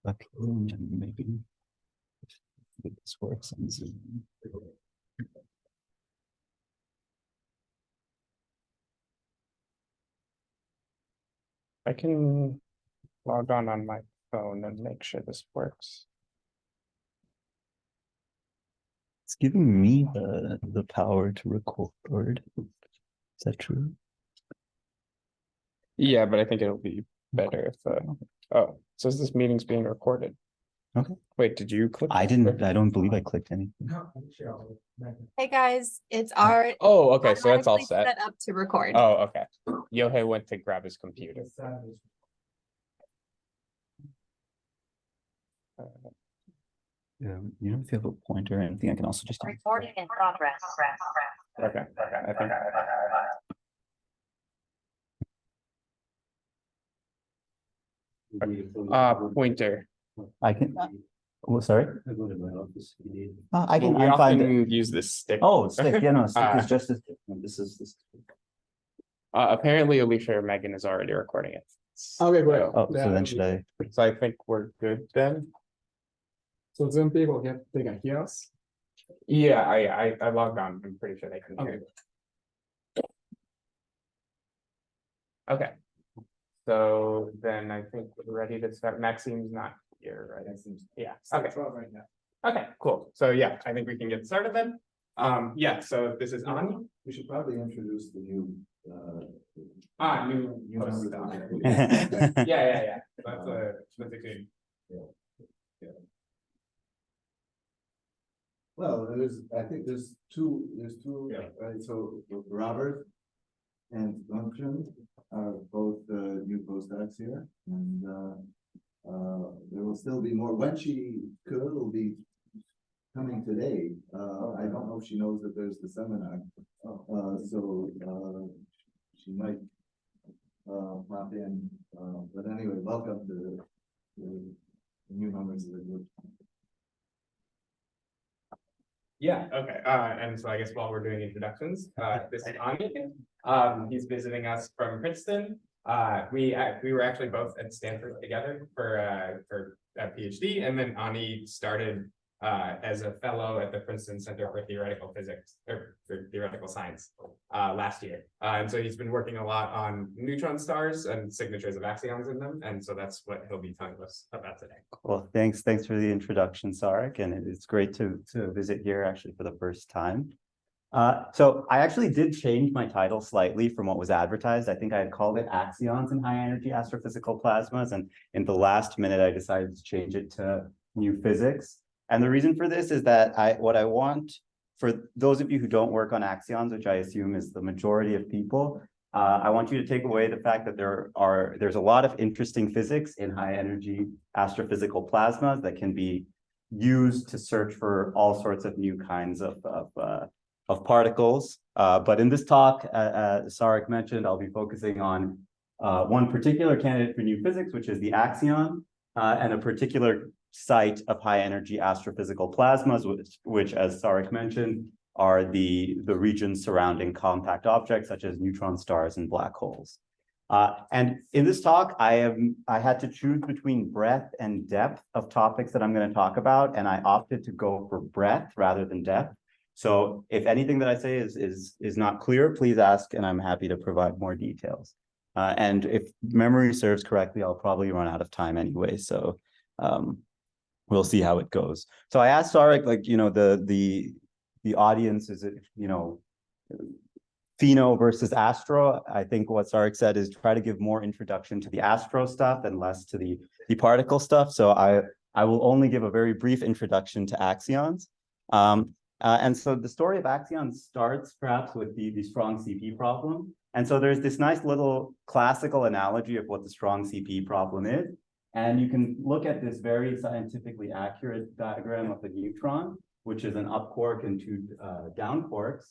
Okay, maybe if this works on Zoom. I can log on my phone and make sure this works. It's giving me the power to record. Is that true? Yeah, but I think it'll be better if oh, it says this meeting's being recorded. Okay. Wait, did you click? I don't believe I clicked anything. Hey guys, it's our Oh, okay, so that's all automatically set. set up to record. Oh, okay. Yohei went to grab his computer. You know, if you have a pointer or anything, I can also just. Recording in progress. Okay, I think. Pointer. I can. Well, sorry. I can. We I'm fine. often use this stick. Oh, stick. Yeah, no, stick is just as. This is this. Apparently, Alicia or Megan is already recording it. Okay, great. Oh, so then should I? So I think we're good then. So Zoom people they can hear us. Yeah, I logged on. I'm pretty sure they can hear. Okay. So then I think we're ready to start. Maxime's not here, right? Yeah. Okay. Right now. Okay, cool. So yeah, I think we can get started then. Yeah, so this is Ani. We should probably introduce the new New postdoc. Yeah. That's a good. Well, I think there's two, right? So Robert and Duncan are both new postdocs here, and there will still be more. When she will be coming today. I don't know if she knows that there's the seminar, so she might pop in. But anyway, welcome to the new members of the group. Yeah, okay. And so I guess while we're doing introductions, this is Ani. He's visiting us from Princeton. We were actually both at Stanford together for a PhD, and then Ani started as a fellow at the Princeton Center for Theoretical Physics or for Theoretical Science last year. And so he's been working a lot on neutron stars and signatures of axions in them. And so that's what he'll be telling us about today. Well, thanks for the introduction, Sarek, and it's great to visit here actually for the first time. So I actually did change my title slightly from what was advertised. I think I had called it Axions and High-energy Astrophysical Plasmas, and in the last minute I decided to change it to New Physics. And the reason for this is that what I want, for those of you who don't work on axions, which I assume is the majority of people, I want you to take away the fact that there's a lot of interesting physics in high-energy astrophysical plasmas that can be used to search for all sorts of new kinds of particles. But in this talk, Sarek mentioned, I'll be focusing on one particular candidate for new physics, which is the axion, and a particular site of high-energy astrophysical plasmas, which, as Sarek mentioned, are the regions surrounding compact objects such as neutron stars and black holes. And in this talk, I had to choose between breadth and depth of topics that I'm going to talk about, and I opted to go for breadth rather than depth. So if anything that I say is not clear, please ask, and I'm happy to provide more details. And if memory serves correctly, I'll probably run out of time anyway. So we'll see how it goes. So I asked Sarek, like, you know, the audience, is it, you know, Pheno versus Astro? I think what Sarek said is try to give more introduction to the Astro stuff and less to the particle stuff. So I will only give a very brief introduction to axions. And so the story of axions starts perhaps with the strong CP problem. And so there's this nice little classical analogy of what the strong CP problem is. And you can look at this very scientifically accurate diagram of the neutron, which is an up quark and two down quarks.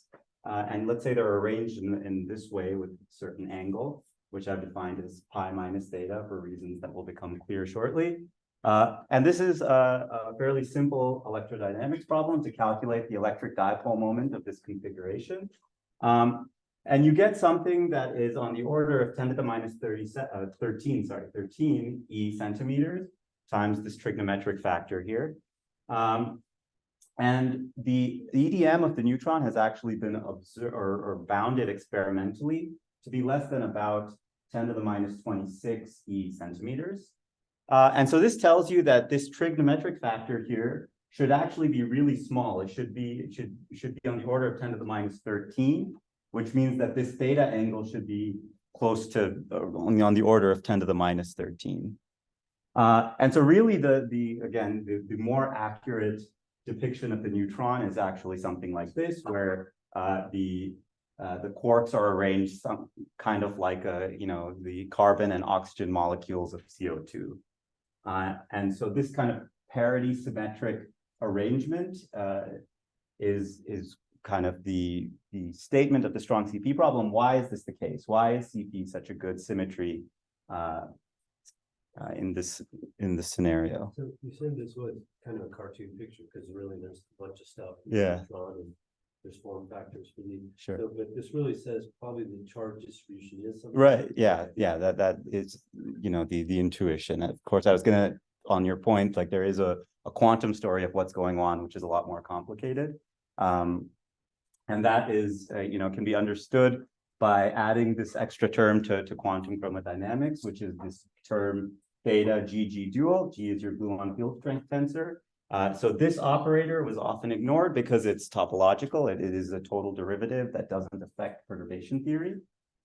And let's say they're arranged in this way with a certain angle, which I've defined as pi minus theta for reasons that will become clear shortly. And this is a fairly simple electrodynamics problem to calculate the electric dipole moment of this configuration. And you get something that is on the order of 10 to the minus 13 E centimeters. times this trigonometric factor here. And the EDM of the neutron has actually been observed or bounded experimentally to be less than about 10 to the minus 26 centimeters. And so this tells you that this trigonometric factor here should actually be really small. It should be on the order of 10 to the minus 13, which means that this theta angle should be close to only on the order of 10 to the minus 13. And so really the more accurate depiction of the neutron is actually something like this, where the quarks are arranged some kind of like the carbon and oxygen molecules of CO2. And so this kind of parity symmetric arrangement is kind of the statement of the strong CP problem. Why is this the case? Why is CP such a good symmetry in this scenario? So you said this was kind of a cartoon picture because really there's a bunch of stuff. Yeah. Drawn and there's form factors for the. Sure. So, but this really says probably the charge distribution is something. Right. Yeah. That is the intuition. Of course, I was gonna on your point, like there is a quantum story of what's going on, which is a lot more complicated. And that is can be understood by adding this extra term to quantum chromodynamics, which is this term theta GG dual. G is your gluon field strength tensor. So this operator was often ignored because it's topological. It is a total derivative that doesn't affect perturbation theory.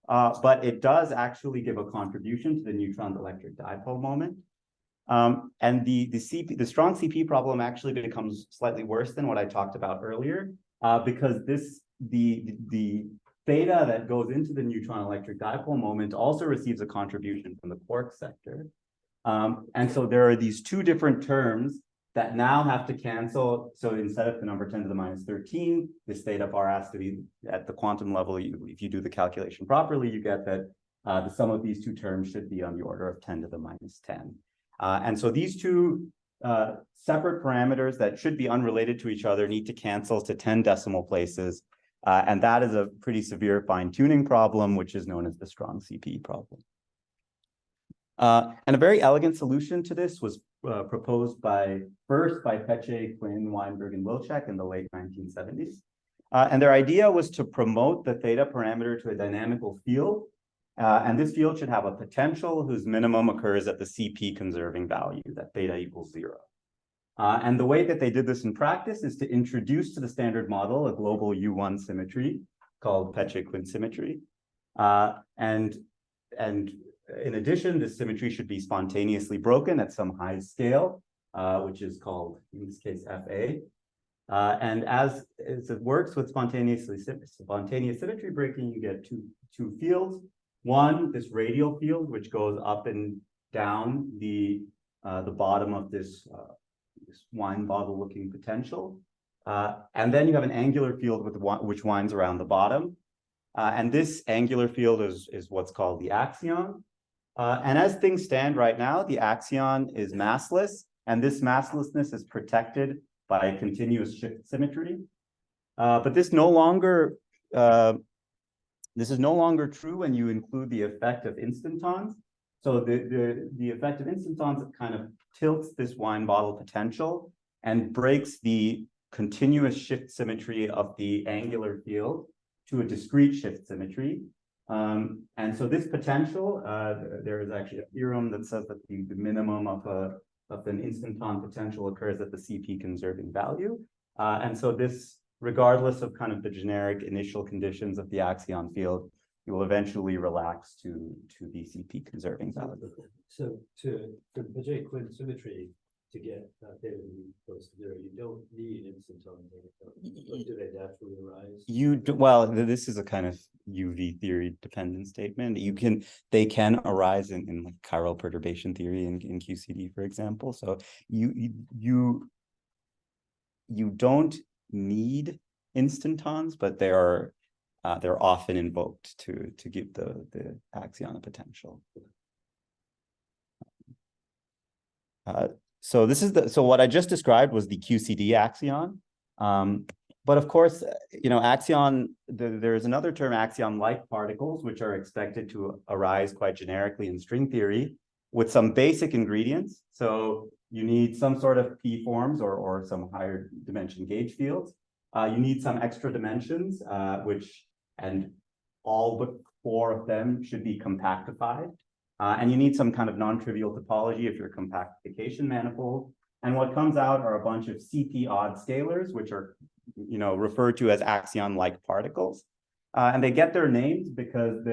But it does actually give a contribution to the neutron's electric dipole moment. And the strong CP problem actually becomes slightly worse than what I talked about earlier, because the theta that goes into the neutron electric dipole moment also receives a contribution from the quark sector. And so there are these two different terms that now have to cancel. So instead of the number 10 to the minus 13, this theta bar has to be at the quantum level. If you do the calculation properly, you get that the sum of these two terms should be on the order of 10 to the minus 10. And so these two separate parameters that should be unrelated to each other need to cancel to 10 decimal places. And that is a pretty severe fine-tuning problem, which is known as the strong CP problem. And a very elegant solution to this was proposed first by Peche, Quinn, Weinberg, and Wilczek in the late 1970s. And their idea was to promote the theta parameter to a dynamical field. And this field should have a potential whose minimum occurs at the CP conserving value, that theta equals 0. And the way that they did this in practice is to introduce to the standard model a global U1 symmetry called Peche-Quinn symmetry. And in addition, this symmetry should be spontaneously broken at some high scale, which is called, in this case, FA. And as it works with spontaneous symmetry breaking, you get two fields. One, this radial field, which goes up and down the bottom of this wine bottle looking potential. And then you have an angular field which winds around the bottom. And this angular field is what's called the axion. And as things stand right now, the axion is massless, and this masslessness is protected by a continuous shift symmetry. But this is no longer true when you include the effect of instantons. So the effect of instantons kind of tilts this wine bottle potential and breaks the continuous shift symmetry of the angular field to a discrete shift symmetry. And so this potential, there is actually a theorem that says that the minimum of an instanton potential occurs at the CP conserving value. And so this, regardless of kind of the generic initial conditions of the axion field, you will eventually relax to the CP conserving value. So for Peche-Quinn symmetry, to get theta close to 0, you don't need instantons. Do they naturally arise? Well, this is a kind of UV theory dependent statement. They can arise in like chiral perturbation theory in QCD, for example. So you don't need instantons, but they're often invoked to give the axion a potential. So what I just described was the QCD axion. But of course, axion, there's another term, axion-like particles, which are expected to arise quite generically in string theory. with some basic ingredients. So you need some sort of P forms or some higher dimension gauge fields. You need some extra dimensions, and all but 4 of them should be compactified. And you need some kind of non-trivial topology if you're a compactification manifold. And what comes out are a bunch of CP odd scalars, which are, referred to as axion-like particles. And they get their names because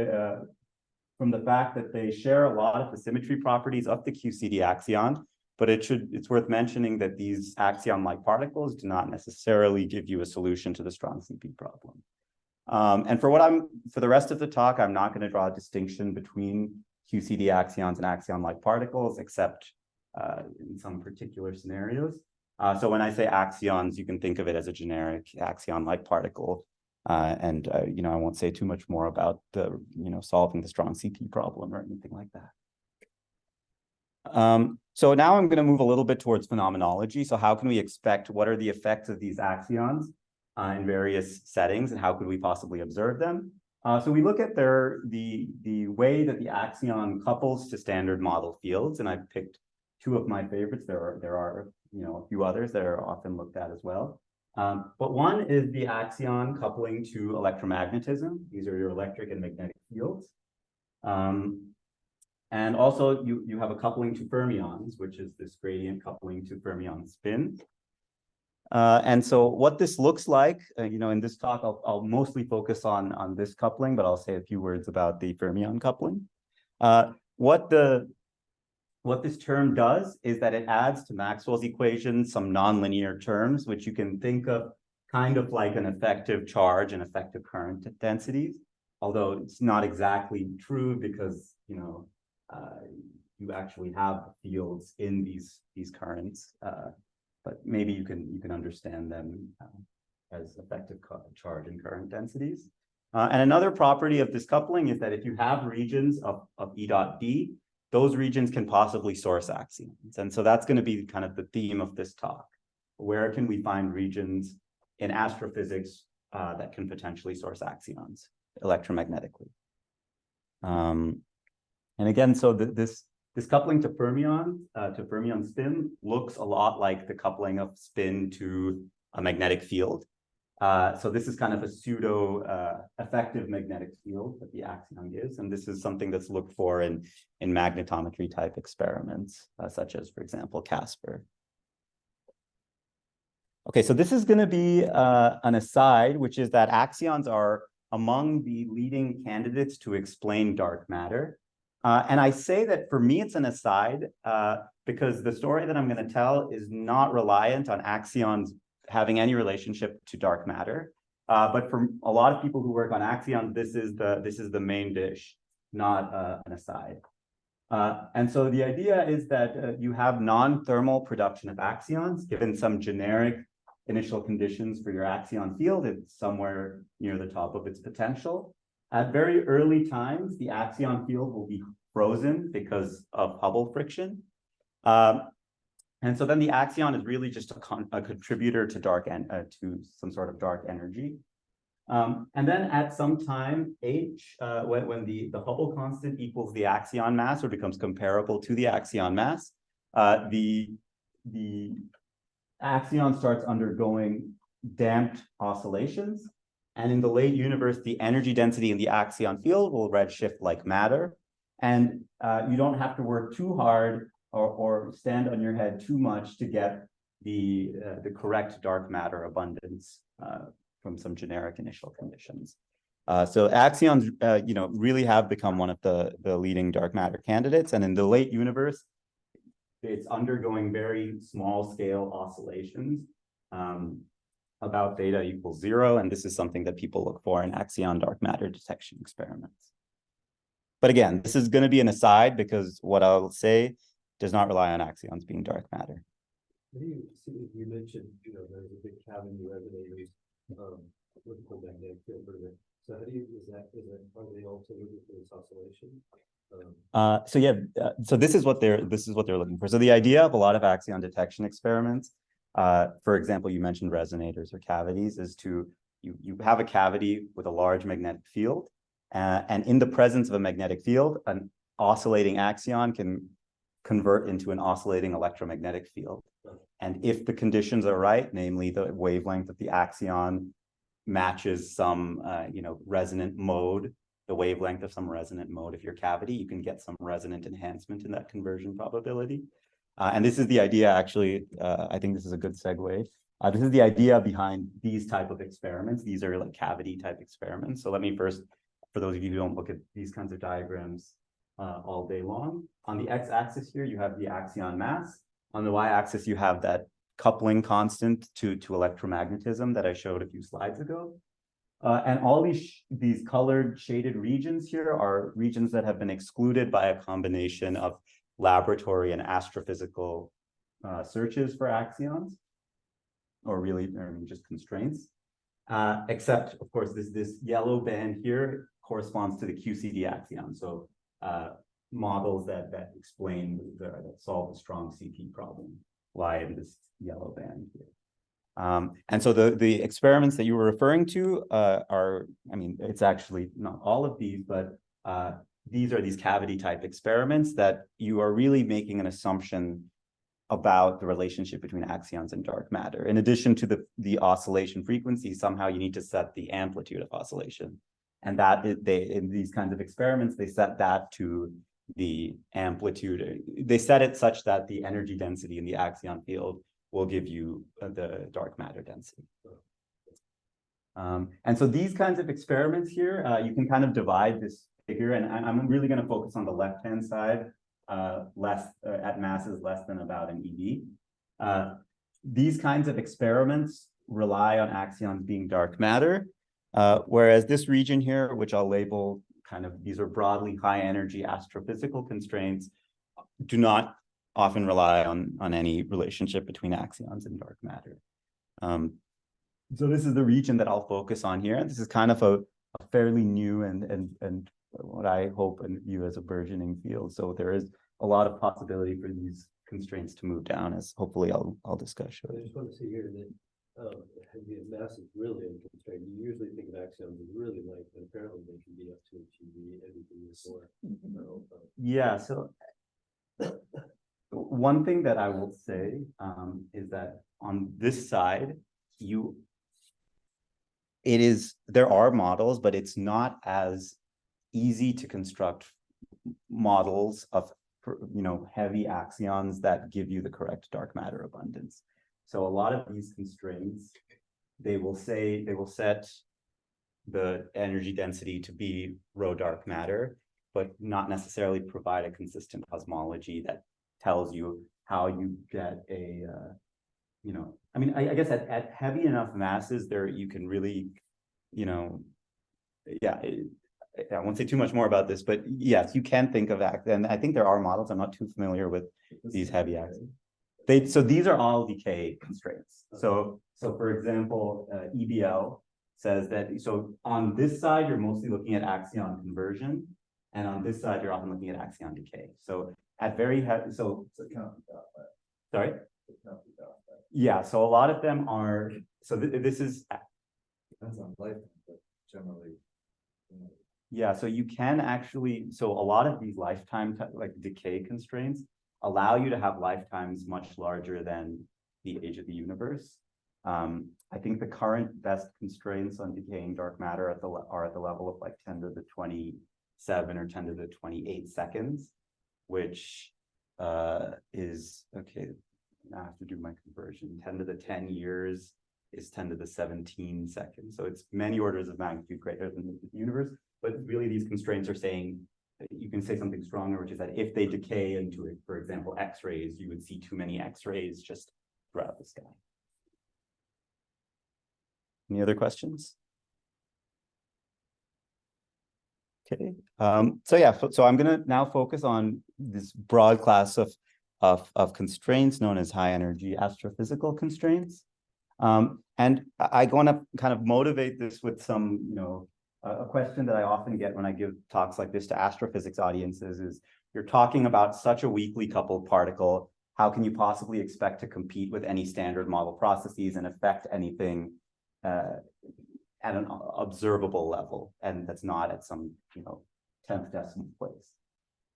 from the fact that they share a lot of the symmetry properties of the QCD axion, but it's worth mentioning that these axion-like particles do not necessarily give you a solution to the strong CP problem. And for the rest of the talk, I'm not going to draw a distinction between QCD axions and axion-like particles, except in some particular scenarios. So when I say axions, you can think of it as a generic axion-like particle. I won't say too much more about the, solving the strong CP problem or anything like that. So now I'm going to move a little bit towards phenomenology. So how can we what are the effects of these axions in various settings, and how could we possibly observe them? So we look at the way that the axion couples to standard model fields, and I've picked 2 of my favorites. There are a few others that are often looked at as well. But one is the axion coupling to electromagnetism. These are your electric and magnetic fields. And also you have a coupling to fermions, which is this gradient coupling to fermion spin. And so what this looks like, in this talk, I'll mostly focus on this coupling, but I'll say a few words about the fermion coupling. What this term does is that it adds to Maxwell's equations some nonlinear terms, which you can think of kind of like an effective charge and effective current densities, although it's not exactly true because, you actually have fields in these currents, but maybe you can understand them as effective charge and current densities. And another property of this coupling is that if you have regions of E dot D, those regions can possibly source axions. And so that's going to be kind of the theme of this talk. Where can we find regions in astrophysics that can potentially source axions electromagnetically? And again, so this coupling to fermion spin looks a lot like the coupling of spin to a magnetic field. So this is kind of a pseudo effective magnetic field that the axion gives, and this is something that's looked for in magnetometry type experiments, such as, for example, Casper. Okay, so this is going to be an aside, which is that axions are among the leading candidates to explain dark matter. And I say that for me, it's an aside because the story that I'm going to tell is not reliant on axions having any relationship to dark matter. But for a lot of people who work on axions, this is the main dish, not an aside. And so the idea is that you have non-thermal production of axions given some generic initial conditions for your axion field. It's somewhere near the top of its potential. At very early times, the axion field will be frozen because of Hubble friction. And so then the axion is really just a contributor to to some sort of dark energy. And then at some time H, when the Hubble constant equals the axion mass or becomes comparable to the axion mass, the axion starts undergoing damped oscillations. And in the late universe, the energy density in the axion field will redshift like matter. And you don't have to work too hard or stand on your head too much to get the correct dark matter abundance from some generic initial conditions. So axions, really have become one of the leading dark matter candidates. And in the late universe, it's undergoing very small scale oscillations about theta equals 0. And this is something that people look for in axion dark matter detection experiments. But again, this is going to be an aside because what I'll say does not rely on axions being dark matter. How do you see, you mentioned, there's a big cavity resonators with the magnetic field. So how do you, are they also looking for this oscillation? So this is what they're looking for. So the idea of a lot of axion detection experiments, for example, you mentioned resonators or cavities, is you have a cavity with a large magnetic field, and in the presence of a magnetic field, an oscillating axion can convert into an oscillating electromagnetic field. And if the conditions are right, namely the wavelength of the axion matches some, resonant mode, the wavelength of some resonant mode of your cavity, you can get some resonant enhancement in that conversion probability. And this is the idea, actually, I think this is a good segue. This is the idea behind these type of experiments. These are like cavity type experiments. So let me first, for those of you who don't look at these kinds of diagrams all day long, on the x-axis here, you have the axion mass. On the y-axis, you have that coupling constant to electromagnetism that I showed a few slides ago. And all these colored shaded regions here are regions that have been excluded by a combination of laboratory and astrophysical searches for axions, or really just constraints. Except, of course, this yellow band here corresponds to the QCD axion. So models that explain, that solve the strong CP problem lie in this yellow band here. And so the experiments that you were referring to are, it's actually not all of these, but these are these cavity type experiments that you are really making an assumption about the relationship between axions and dark matter. In addition to the oscillation frequency, somehow you need to set the amplitude of oscillation. And that in these kinds of experiments, they set that to the amplitude. They set it such that the energy density in the axion field will give you the dark matter density. And so these kinds of experiments here, you can kind of divide this figure, and I'm really going to focus on the left-hand side, at masses less than about an eV. These kinds of experiments rely on axions being dark matter, whereas this region here, which I'll label these are broadly high energy astrophysical constraints, do not often rely on any relationship between axions and dark matter. So this is the region that I'll focus on here. This is kind of a fairly new and what I hope and view as a burgeoning field. So there is a lot of possibility for these constraints to move down, as hopefully I'll discuss shortly. I just want to see here that the mass is really unconstrained. You usually think of axions as really light, but apparently they can be up to a GeV, everything is more. Yeah, so one thing that I will say is that on this side, there are models, but it's not as easy to construct models of heavy axions that give you the correct dark matter abundance. So a lot of these constraints, they will set the energy density to be rho dark matter, but not necessarily provide a consistent cosmology that tells you how you get a I guess at heavy enough masses there you can really, I won't say too much more about this, but yes, you can think of and I think there are models. I'm not too familiar with these heavy axions. So these are all decay constraints. So for example, EBL says that, so on this side, you're mostly looking at axion conversion, and on this side, you're often looking at axion decay. So at very heavy, sorry? Yeah, so a lot of them are, so this is. Depends on life, but generally. Yeah, so you can actually, so a lot of these lifetime decay constraints allow you to have lifetimes much larger than the age of the universe. I think the current best constraints on decaying dark matter are at the level of like 10 to the 27 or 10 to the 28 seconds, which is, okay, I have to do my conversion. 10 to the 10 years is 10 to the 17 seconds. So it's many orders of magnitude greater than the universe. But really, these constraints are saying, you can say something stronger, which is that if they decay into, for example, X-rays, you would see too many X-rays just throughout the sky. Any other questions? Okay. So I'm going to now focus on this broad class of constraints known as high energy astrophysical constraints. And I want to kind of motivate this with some, a question that I often get when I give talks like this to astrophysics audiences is, you're talking about such a weakly coupled particle. How can you possibly expect to compete with any standard model processes and affect anything at an observable level? And that's not at some, 10th decimal place.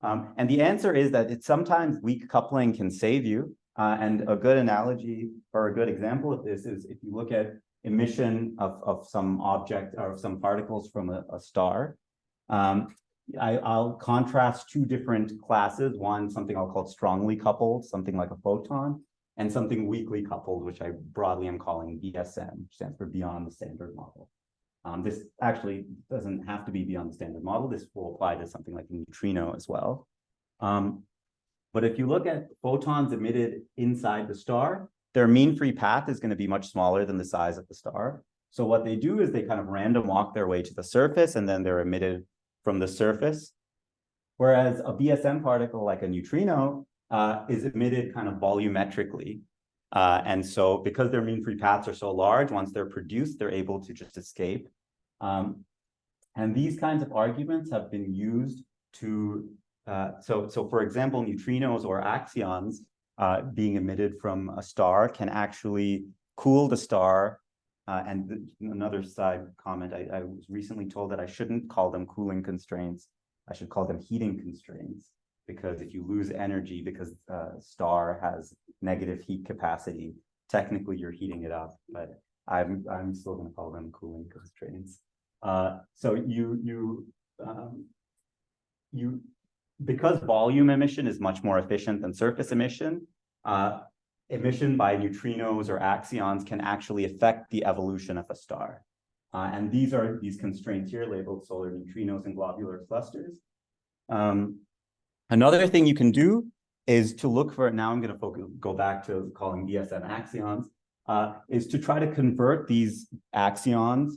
And the answer is that it's sometimes weak coupling can save you. And a good analogy or a good example of this is if you look at emission of some object or some particles from a star. I'll contrast two different classes. One, something I'll call strongly coupled, something like a photon, and something weakly coupled, which I broadly am calling BSM, which stands for beyond the standard model. This actually doesn't have to be beyond the standard model. This will apply to something like a neutrino as well. But if you look at photons emitted inside the star, their mean free path is going to be much smaller than the size of the star. So what they do is they kind of random walk their way to the surface, and then they're emitted from the surface. Whereas a BSM particle like a neutrino is emitted kind of volumetrically. And so because their mean free paths are so large, once they're produced, they're able to just escape. And these kinds of arguments have been used to, so for example, neutrinos or axions being emitted from a star can actually cool the star. And another side comment, I was recently told that I shouldn't call them cooling constraints. I should call them heating constraints, because if you lose energy because a star has negative heat capacity, technically you're heating it up, but I'm still going to call them cooling constraints. So because volume emission is much more efficient than surface emission, emission by neutrinos or axions can actually affect the evolution of a star. And these are these constraints here labeled solar neutrinos and globular clusters. Another thing you can do is to look for, now I'm going to go back to calling BSM axions, is to try to convert these axions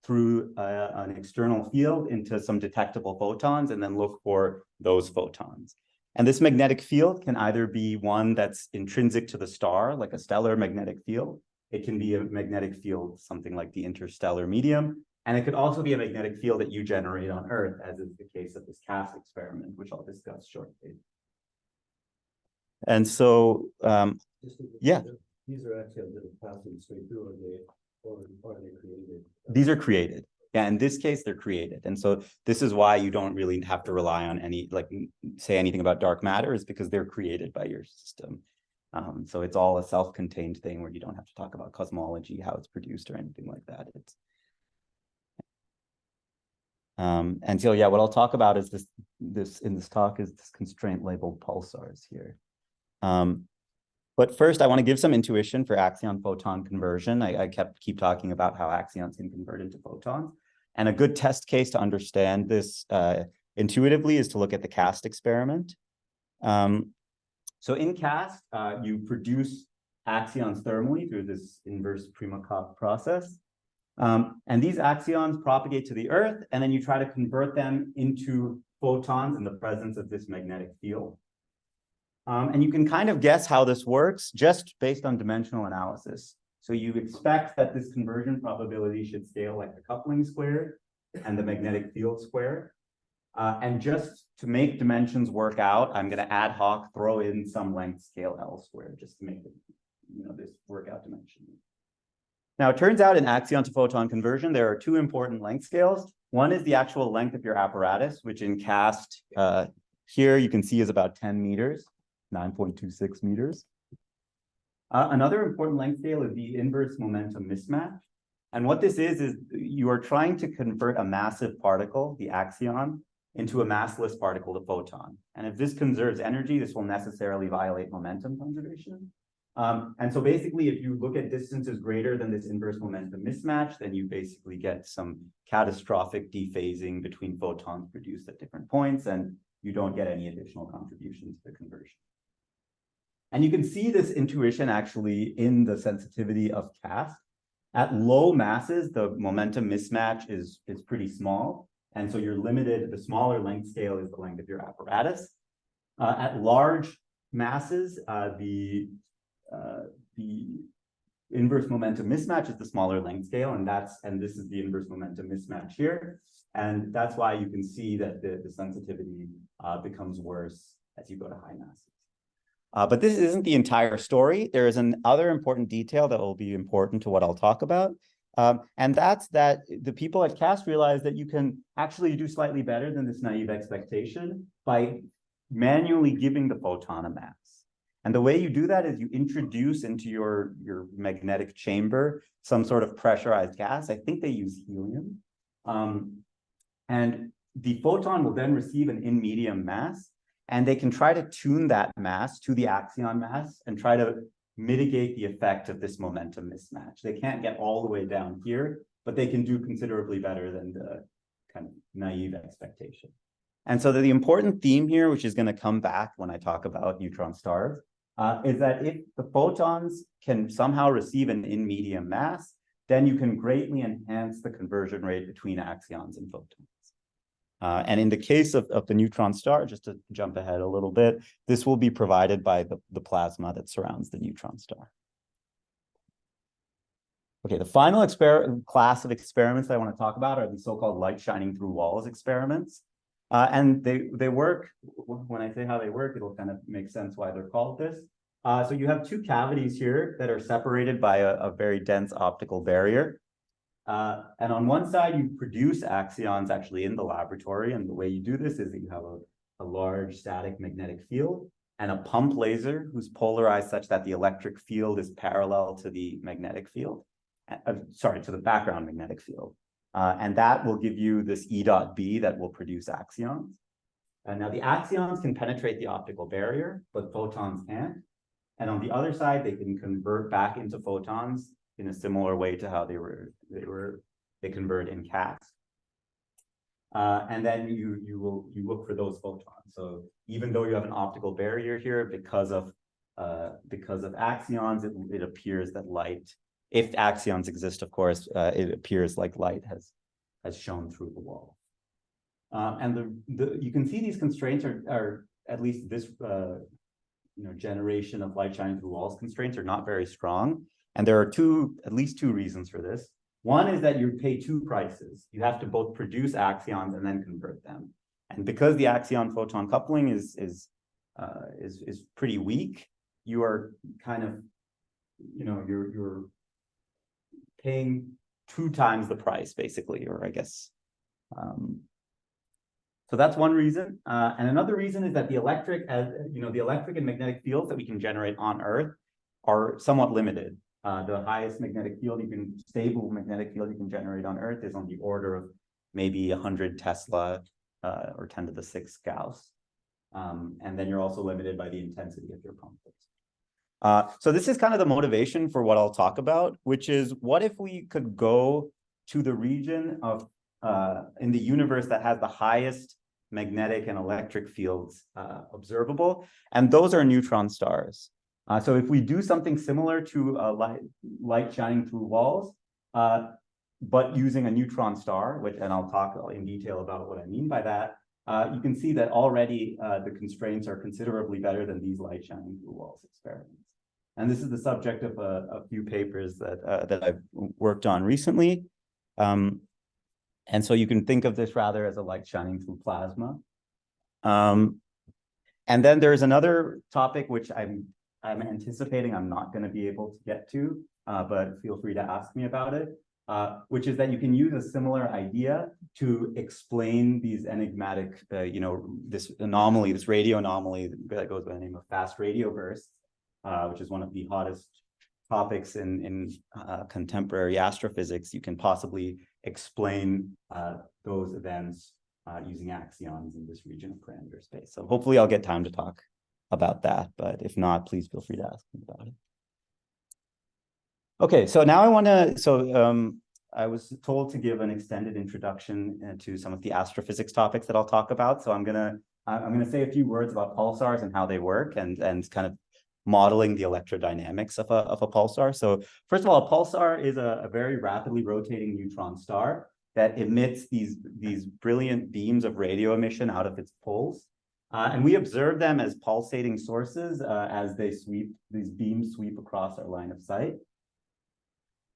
through an external field into some detectable photons and then look for those photons. And this magnetic field can either be one that's intrinsic to the star, like a stellar magnetic field. It can be a magnetic field, something like the interstellar medium. And it could also be a magnetic field that you generate on Earth, as is the case of this CAST experiment, which I'll discuss shortly. And so, yeah. These are axions that are passing straight through, or are they created? These are created. Yeah, in this case, they're created. And so this is why you don't really have to rely on any, like, say anything about dark matter, is because they're created by your system. So it's all a self-contained thing where you don't have to talk about cosmology, how it's produced or anything like that. It's and so, yeah, what I'll talk about is this in this talk is this constraint labeled pulsars here. But first, I want to give some intuition for axion-photon conversion. I keep talking about how axions can convert into photons. And a good test case to understand this intuitively is to look at the CAST experiment. So in CAST, you produce axions thermally through this inverse Primakov process. And these axions propagate to the Earth, and then you try to convert them into photons in the presence of this magnetic field. And you can kind of guess how this works just based on dimensional analysis. So you expect that this conversion probability should scale like the coupling squared and the magnetic field squared. And just to make dimensions work out, I'm going to ad hoc throw in some length scale L squared just to make it, this work out dimension. Now, it turns out in axion to photon conversion, there are two important length scales. One is the actual length of your apparatus, which in CAST here you can see is about 10 meters. 9.26 meters. Another important length scale is the inverse momentum mismatch. And what this is you are trying to convert a massive particle, the axion, into a massless particle, the photon. And if this conserves energy, this will necessarily violate momentum conservation. And so basically, if you look at distances greater than this inverse momentum mismatch, then you basically get some catastrophic dephasing between photons produced at different points, and you don't get any additional contributions to the conversion. And you can see this intuition actually in the sensitivity of CAST. At low masses, the momentum mismatch is pretty small. And so you're limited, the smaller length scale is the length of your apparatus. At large masses, the inverse momentum mismatch is the smaller length scale, and this is the inverse momentum mismatch here. And that's why you can see that the sensitivity becomes worse as you go to high masses. But this isn't the entire story. There is another important detail that will be important to what I'll talk about. And that's that the people at CAST realized that you can actually do slightly better than this naive expectation by manually giving the photon a mass. And the way you do that is you introduce into your magnetic chamber some sort of pressurized gas. I think they use helium. And the photon will then receive an in-medium mass, and they can try to tune that mass to the axion mass and try to mitigate the effect of this momentum mismatch. They can't get all the way down here, but they can do considerably better than the kind of naive expectation. And so the important theme here, which is going to come back when I talk about neutron stars, is that if the photons can somehow receive an in-medium mass, then you can greatly enhance the conversion rate between axions and photons. And in the case of the neutron star, just to jump ahead a little bit, this will be provided by the plasma that surrounds the neutron star. Okay, the final class of experiments that I want to talk about are the so-called light shining through walls experiments. And they work, when I say how they work, it'll kind of make sense why they're called this. So you have two cavities here that are separated by a very dense optical barrier. And on one side, you produce axions actually in the laboratory. And the way you do this is that you have a large static magnetic field and a pump laser who's polarized such that the electric field is parallel to the magnetic field. To the background magnetic field. And that will give you this E dot B that will produce axions. And now the axions can penetrate the optical barrier, but photons can't. And on the other side, they can convert back into photons in a similar way to how they convert in CATS. And then you look for those photons. So even though you have an optical barrier here, because of axions, it appears that light, if axions exist, of course, it appears like light has shone through the wall. And you can see these constraints are at least this generation of light shining through walls constraints are not very strong. And there are at least two reasons for this. One is that you pay two prices. You have to both produce axions and then convert them. And because the axion-photon coupling is pretty weak, you are kind of, you're paying 2 times the price, basically, or I guess. So that's one reason. And another reason is that the electric and magnetic fields that we can generate on Earth are somewhat limited. The highest magnetic field stable magnetic field you can generate on Earth is on the order of maybe 100 Tesla or 10 to the 6 Gauss. And then you're also limited by the intensity of your pump. So this is kind of the motivation for what I'll talk about, which is what if we could go to the region of in the universe that has the highest magnetic and electric fields observable, and those are neutron stars. So if we do something similar to light shining through walls, but using a neutron star, and I'll talk in detail about what I mean by that, you can see that already the constraints are considerably better than these light shining through walls experiments. And this is the subject of a few papers that I've worked on recently. And so you can think of this rather as a light shining through plasma. And then there's another topic which I'm anticipating I'm not going to be able to get to, but feel free to ask me about it, which is that you can use a similar idea to explain these enigmatic, this anomaly, this radio anomaly that goes by the name of fast radio bursts, which is one of the hottest topics in contemporary astrophysics. You can possibly explain those events using axions in this region of parameter space. So hopefully I'll get time to talk about that, but if not, please feel free to ask me about it. Okay, so now I want to, I was told to give an extended introduction to some of the astrophysics topics that I'll talk about. So I'm gonna say a few words about pulsars and how they work, and kind of modeling the electrodynamics of a pulsar. So first of all, a pulsar is a very rapidly rotating neutron star that emits these brilliant beams of radio emission out of its poles. And we observe them as pulsating sources as these beams sweep across our line of sight.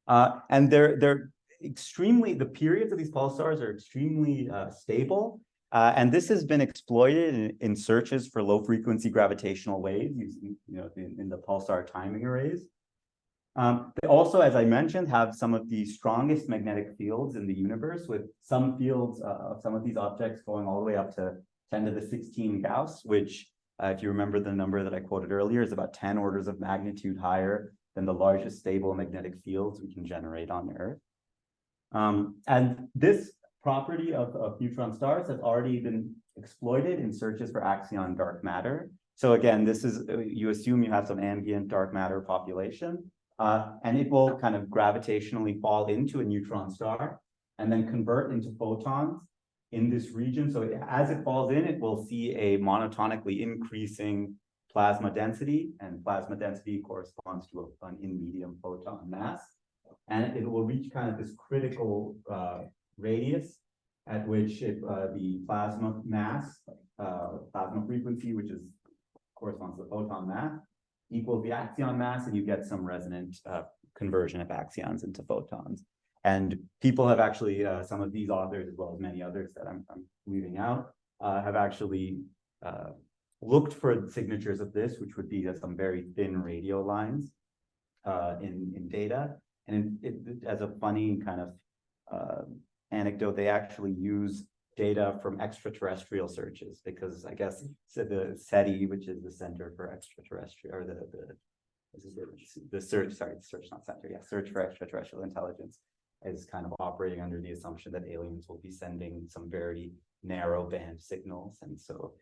And they're extremely, the periods of these pulsars are extremely stable. And this has been exploited in searches for low frequency gravitational waves using, in the pulsar timing arrays. They also, as I mentioned, have some of the strongest magnetic fields in the universe, with some fields of some of these objects going all the way up to 10 to the 16 Gauss, which if you remember the number that I quoted earlier is about 10 orders of magnitude higher than the largest stable magnetic fields we can generate on Earth. And this property of neutron stars has already been exploited in searches for axion dark matter. So again, this is, you assume you have some ambient dark matter population, and it will kind of gravitationally fall into a neutron star and then convert into photons in this region. So as it falls in, it will see a monotonically increasing plasma density, and plasma density corresponds to an in-medium photon mass. And it will reach kind of this critical radius at which the plasma mass, plasma frequency, which corresponds to the photon mass, equals the axion mass, and you get some resonant conversion of axions into photons. And people have actually, some of these authors, as well as many others that I'm leaving out, have actually looked for signatures of this, which would be some very thin radio lines in data. And as a funny kind of anecdote, they actually use data from extraterrestrial searches, because I guess the SETI, which is the Center for Extraterrestrial, or search for extraterrestrial intelligence, is kind of operating under the assumption that aliens will be sending some very narrow band signals, and so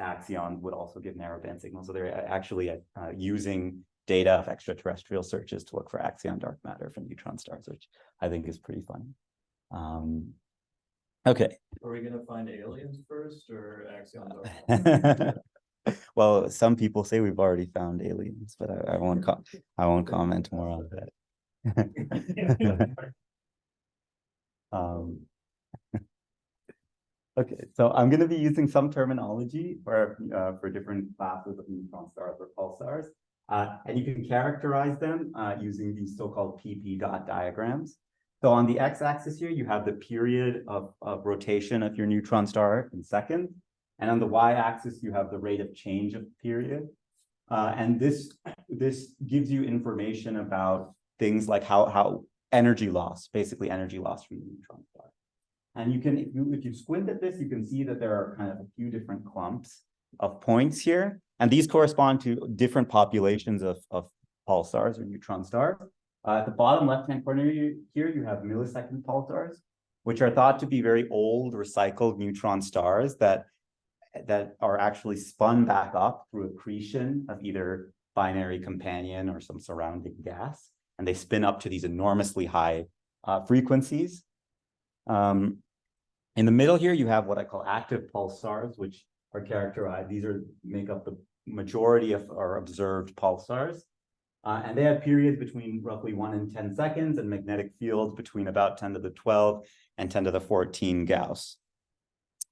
Axion would also give narrow band signals. So they're actually using data of extraterrestrial searches to look for axion dark matter from neutron stars, which I think is pretty funny. Okay. Are we gonna find aliens first or axion dark? Well, some people say we've already found aliens, but I won't comment more on that. Okay, so I'm going to be using some terminology for different classes of neutron stars or pulsars, and you can characterize them using these so-called PP dot diagrams. So on the x-axis here, you have the period of rotation of your neutron star in seconds, and on the y-axis, you have the rate of change of period. And this gives you information about things like how energy loss, basically energy loss from the neutron star. And you can, if you squint at this, you can see that there are kind of a few different clumps of points here. And these correspond to different populations of pulsars or neutron stars. At the bottom left-hand corner here, you have millisecond pulsars, which are thought to be very old recycled neutron stars that are actually spun back up through accretion of either binary companion or some surrounding gas. And they spin up to these enormously high frequencies. In the middle here, you have what I call active pulsars, which are characterized. These make up the majority of our observed pulsars. And they have periods between roughly 1 and 10 seconds and magnetic fields between about 10 to the 12 and 10 to the 14 Gauss.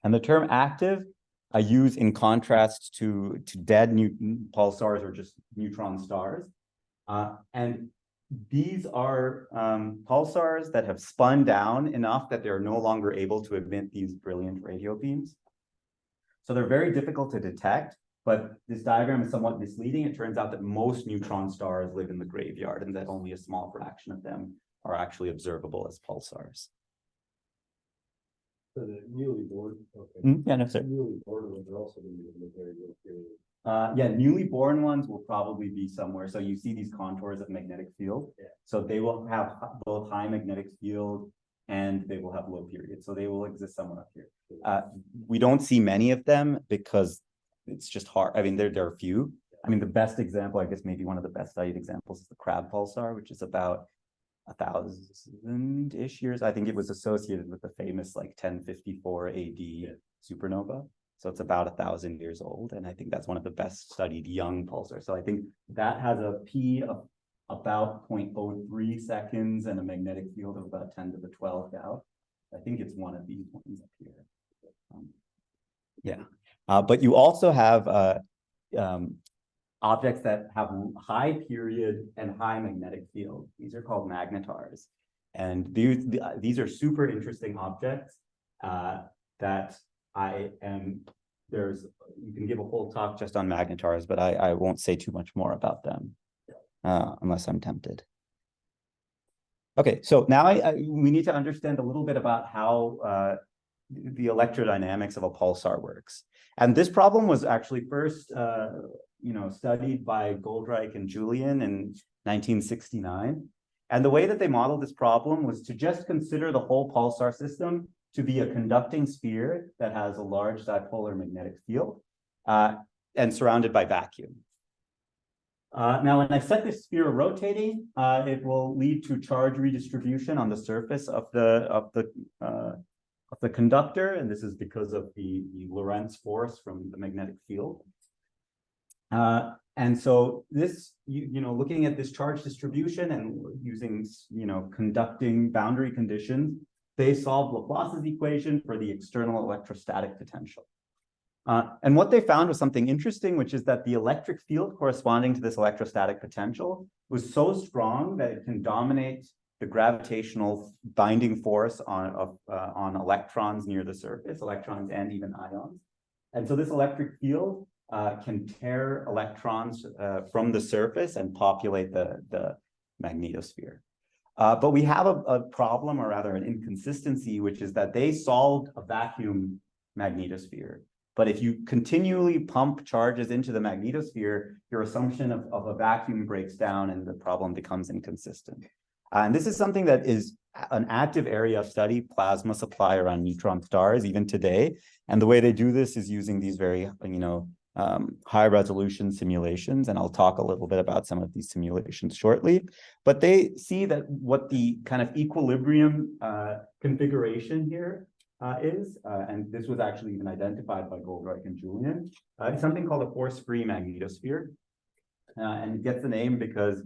And the term active I use in contrast to dead pulsars or just neutron stars. And these are pulsars that have spun down enough that they're no longer able to emit these brilliant radio beams. So they're very difficult to detect, but this diagram is somewhat misleading. It turns out that most neutron stars live in the graveyard and that only a small fraction of them are actually observable as pulsars. So the newly born, okay. Yeah, no, sir. Newly born ones are also going to be in the very low period. Yeah, newly born ones will probably be somewhere. So you see these contours of magnetic field. Yeah. So they will have both high magnetic field and they will have low period. So they will exist somewhere up here. We don't see many of them because it's just hard. I mean, there are a few. I mean, the best example, I guess maybe one of the best studied examples is the Crab pulsar, which is about 1,000-ish years. I think it was associated with the famous like 1054 AD supernova. So it's about 1,000 years old. And I think that's one of the best studied young pulsars. So I think that has a P of about 0.03 seconds and a magnetic field of about 10 to the 12 Gauss. I think it's one of these ones up here. But you also have objects that have high period and high magnetic field. These are called magnetars. And these are super interesting objects that you can give a whole talk just on magnetars, but I won't say too much more about them unless I'm tempted. Okay, so now we need to understand a little bit about how the electrodynamics of a pulsar works. And this problem was actually first studied by Goldreich and Julian in 1969. And the way that they modeled this problem was to just consider the whole pulsar system to be a conducting sphere that has a large dipolar magnetic field and surrounded by vacuum. Now, when I set this sphere rotating, it will lead to charge redistribution on the surface of the conductor, and this is because of the Lorentz force from the magnetic field. And so this, looking at this charge distribution and using, conducting boundary conditions, they solved Laplace's equation for the external electrostatic potential. And what they found was something interesting, which is that the electric field corresponding to this electrostatic potential was so strong that it can dominate the gravitational binding force on electrons near the surface, electrons and even ions. And so this electric field can tear electrons from the surface and populate the magnetosphere. But we have a problem, or rather an inconsistency, which is that they solved a vacuum magnetosphere. But if you continually pump charges into the magnetosphere, your assumption of a vacuum breaks down and the problem becomes inconsistent. And this is something that is an active area of study, plasma supply around neutron stars, even today. And the way they do this is using these very, high resolution simulations. And I'll talk a little bit about some of these simulations shortly. But they see that what the kind of equilibrium configuration here is, and this was actually even identified by Goldreich and Julian, it's something called a force-free magnetosphere. And it gets the name because,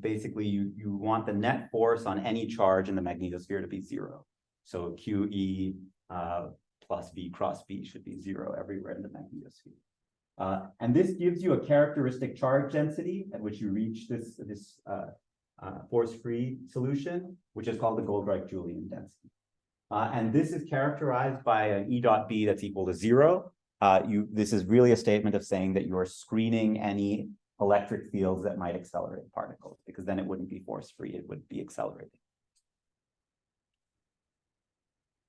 basically you want the net force on any charge in the magnetosphere to be zero. So QE plus V cross B should be zero everywhere in the magnetosphere. And this gives you a characteristic charge density at which you reach this force-free solution, which is called the Goldreich-Julian density. And this is characterized by an E dot B that's equal to zero. This is really a statement of saying that you are screening any electric fields that might accelerate particles, because then it wouldn't be force-free, it would be accelerating.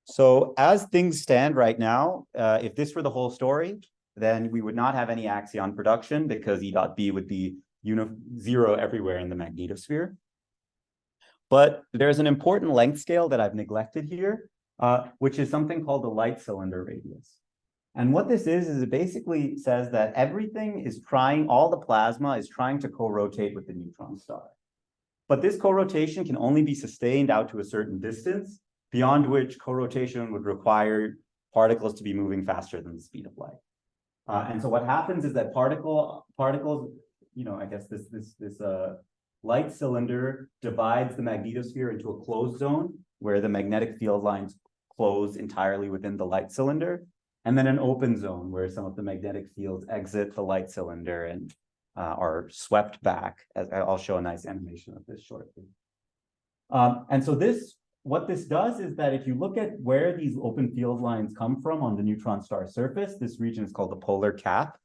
So as things stand right now, if this were the whole story, then we would not have any axion production because E dot B would be zero everywhere in the magnetosphere. But there's an important length scale that I've neglected here, which is something called the light cylinder radius. And what this is it basically says that everything is all the plasma is trying to co-rotate with the neutron star. But this co-rotation can only be sustained out to a certain distance, beyond which co-rotation would require particles to be moving faster than the speed of light. And so what happens is that particles, I guess this light cylinder divides the magnetosphere into a closed zone where the magnetic field lines close entirely within the light cylinder, and then an open zone where some of the magnetic fields exit the light cylinder and are swept back. As I'll show a nice animation of this shortly. And so what this does is that if you look at where these open field lines come from on the neutron star surface, this region is called the polar cap.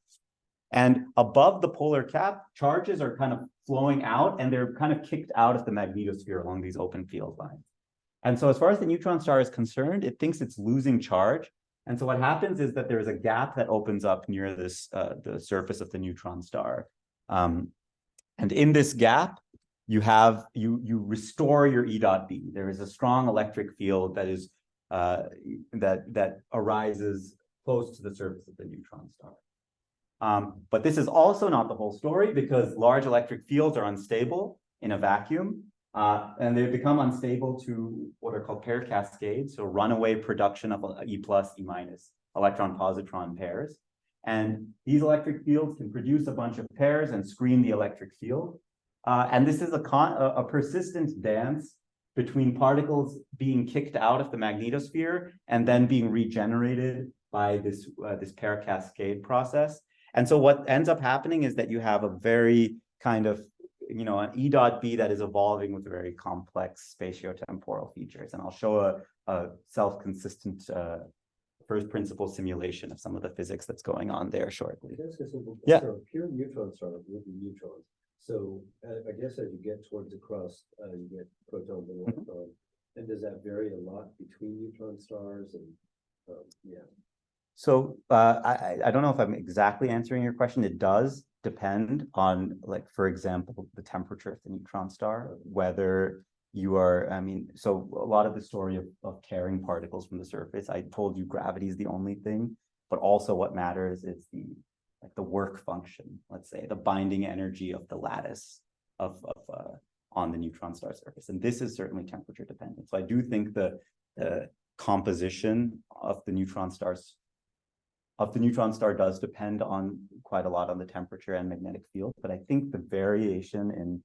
And above the polar cap, charges are kind of flowing out and they're kind of kicked out of the magnetosphere along these open field lines. And so as far as the neutron star is concerned, it thinks it's losing charge. And so what happens is that there is a gap that opens up near this the surface of the neutron star. And in this gap, you restore your E dot B. There is a strong electric field that is that arises close to the surface of the neutron star. But this is also not the whole story, because large electric fields are unstable in a vacuum, and they become unstable to what are called pair cascades, so runaway production of E plus, E minus electron-positron pairs. And these electric fields can produce a bunch of pairs and screen the electric field. And this is a persistent dance between particles being kicked out of the magnetosphere and then being regenerated by this pair cascade process. And so what ends up happening is that you have a very kind of, an E dot B that is evolving with very complex spatiotemporal features. And I'll show a self-consistent first principle simulation of some of the physics that's going on there shortly. Yeah. So pure neutrons are with the neutrons. So I guess as you get towards the crust, you get protons and electrons. And does that vary a lot between neutron stars? And Yeah. So I don't know if I'm exactly answering your question. It does depend on, like, for example, the temperature of the neutron star, whether you are, I mean, so a lot of the story of carrying particles from the surface, I told you gravity is the only thing, but also what matters is the work function, let's say, the binding energy of the lattice of on the neutron star surface. And this is certainly temperature dependent. So I do think the composition of the neutron star does depend on quite a lot on the temperature and magnetic field, but I think the variation in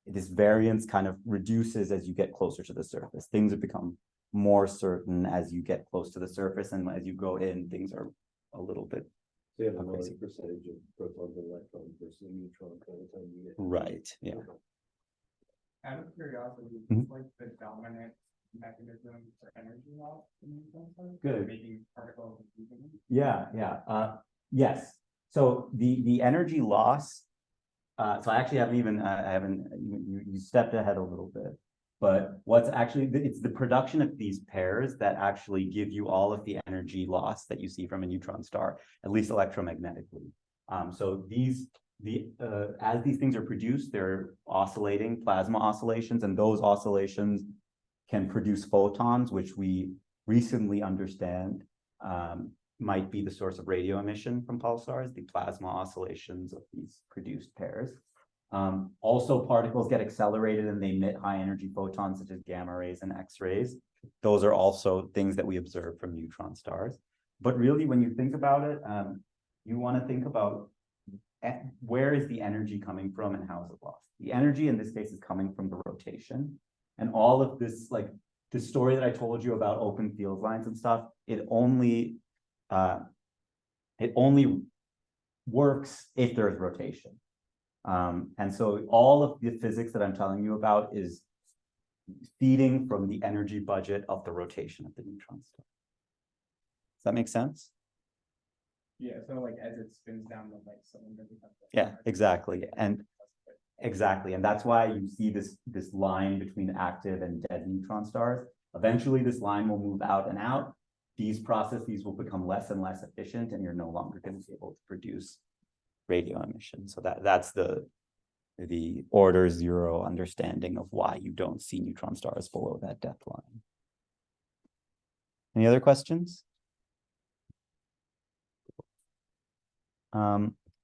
this variance kind of reduces as you get closer to the surface. Things have become more certain as you get close to the surface, and as you go in, things are a little bit So you have a Okay, large so- percentage of protons and electrons versus neutrons by the time you get. right. Yeah. Out of curiosity, Mhm. like the dominant mechanism for energy loss in neutron stars? Good. Making particles. Yes. So the energy loss. So I actually haven't you stepped ahead a little bit, but what's actually, it's the production of these pairs that actually give you all of the energy loss that you see from a neutron star, at least electromagnetically. So as these things are produced, they're oscillating plasma oscillations, and those oscillations can produce photons, which we recently understand might be the source of radio emission from pulsars, the plasma oscillations of these produced pairs. Also, particles get accelerated and they emit high energy photons such as gamma rays and X-rays. Those are also things that we observe from neutron stars. But really, when you think about it, you want to think about where is the energy coming from and how is it lost? The energy in this case is coming from the rotation. And all of this, like the story that I told you about open field lines and stuff, it only works if there's rotation. And so all of the physics that I'm telling you about is feeding from the energy budget of the rotation of the neutron star. Does that make sense? Yeah, so like as it spins down the like cylinder becomes. Yeah, exactly. And exactly. And that's why you see this line between active and dead neutron stars. Eventually, this line will move out and out. These processes will become less and less efficient, and you're no longer going to be able to produce radio emission. So that's the order zero understanding of why you don't see neutron stars below that depth line. Any other questions?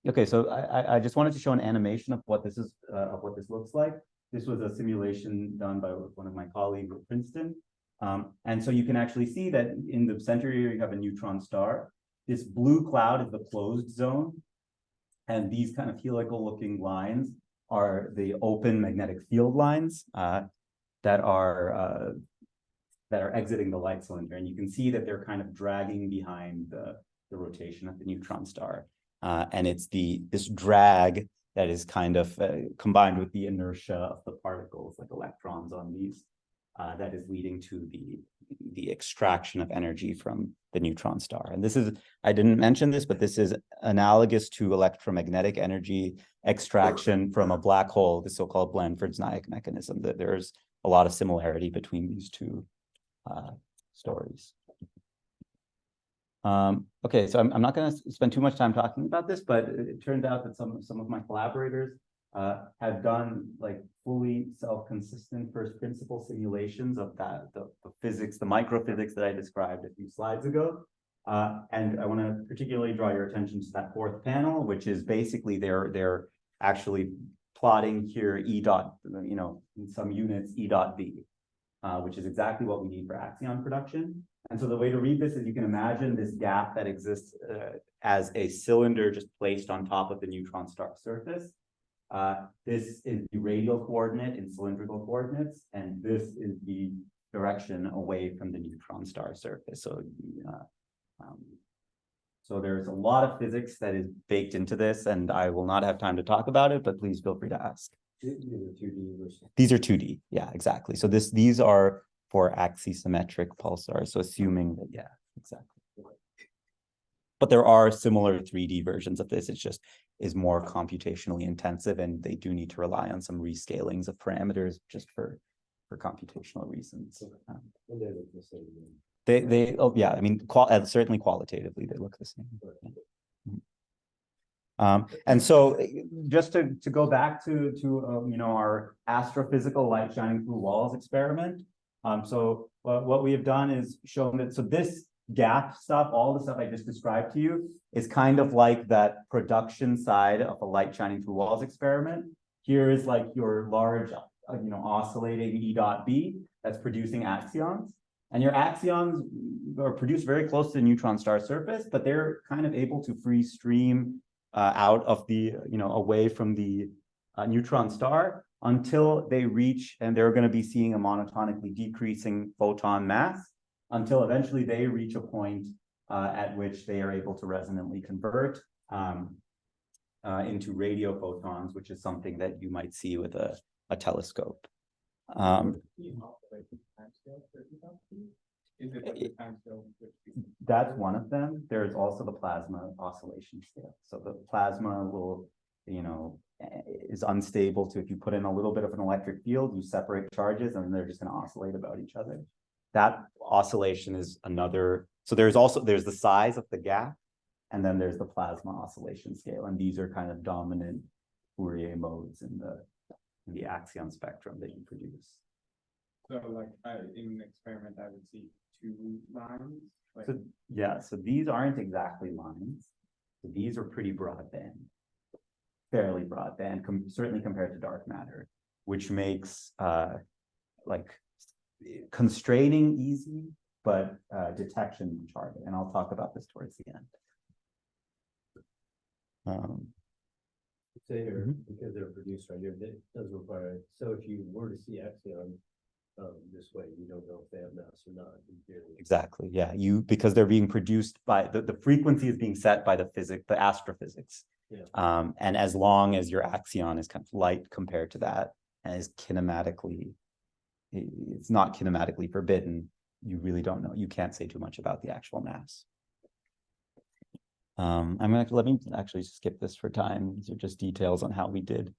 Okay, so I just wanted to show an animation of what this is, of what this looks like. This was a simulation done by one of my colleagues at Princeton. And so you can actually see that in the center here, you have a neutron star. This blue cloud is the closed zone. And these kind of helical looking lines are the open magnetic field lines that are exiting the light cylinder. And you can see that they're kind of dragging behind the rotation of the neutron star. And it's this drag that is kind of combined with the inertia of the particles, like electrons on these, that is leading to the extraction of energy from the neutron star. And this is, I didn't mention this, but this is analogous to electromagnetic energy extraction from a black hole, the so-called Blandford's-Nyack mechanism. That there's a lot of similarity between these two stories. Okay, so I'm not going to spend too much time talking about this, but it turned out that some of my collaborators have done like fully self-consistent first principle simulations of the physics, the microphysics that I described a few slides ago. And I want to particularly draw your attention to that fourth panel, which is basically they're actually plotting here E dot, in some units E dot V, which is exactly what we need for axion production. And so the way to read this is you can imagine this gap that exists as a cylinder just placed on top of the neutron star surface. This is the radial coordinate in cylindrical coordinates, and this is the direction away from the neutron star surface. So there's a lot of physics that is baked into this, and I will not have time to talk about it, but please feel free to ask. These are 2D, yeah, exactly. So these are for axisymmetric pulsars. So assuming that, yeah, exactly. But there are similar 3D versions of this. It just is more computationally intensive, and they do need to rely on some rescalings of parameters just for computational reasons. Oh yeah, I mean, certainly qualitatively, they look the same. And so just to go back to you know, our astrophysical light shining through walls experiment. So what we have done is shown that, so this gap stuff, all the stuff I just described to you, is kind of like that production side of a light shining through walls experiment. Here is like your large, you know, oscillating E dot B that's producing axions. And your axions are produced very close to the neutron star surface, but they're kind of able to free stream out of the, you know, away from the neutron star until they reach, and they're going to be seeing a monotonically decreasing photon mass until eventually they reach a point at which they are able to resonantly convert into radio photons, which is something that you might see with a telescope. That's one of them. There's also the plasma oscillation scale. So the plasma will, you know, is unstable to, if you put in a little bit of an electric field, you separate charges and they're just going to oscillate about each other. That oscillation is another. So there's the size of the gap, and then there's the plasma oscillation scale. And these are kind of dominant Fourier modes in the axion spectrum that you produce. So like in an experiment, I would see two lines. Like... So yeah, so these aren't exactly lines. So these are pretty broadband, fairly broadband, certainly compared to dark matter, which makes like constraining easy, but detection much harder. And I'll talk about this towards the end. Say here, because they're produced right here, that does require, so if you were to see axion this way, you don't know if they have mass or not. Exactly, yeah. Because they're being produced by, the frequency is being set by the astrophysics. Yeah. And as long as your axion is kind of light compared to that, and is kinematically, it's not kinematically forbidden, you really don't know. You can't say too much about the actual mass. Let me actually skip this for time. These are just details on how we did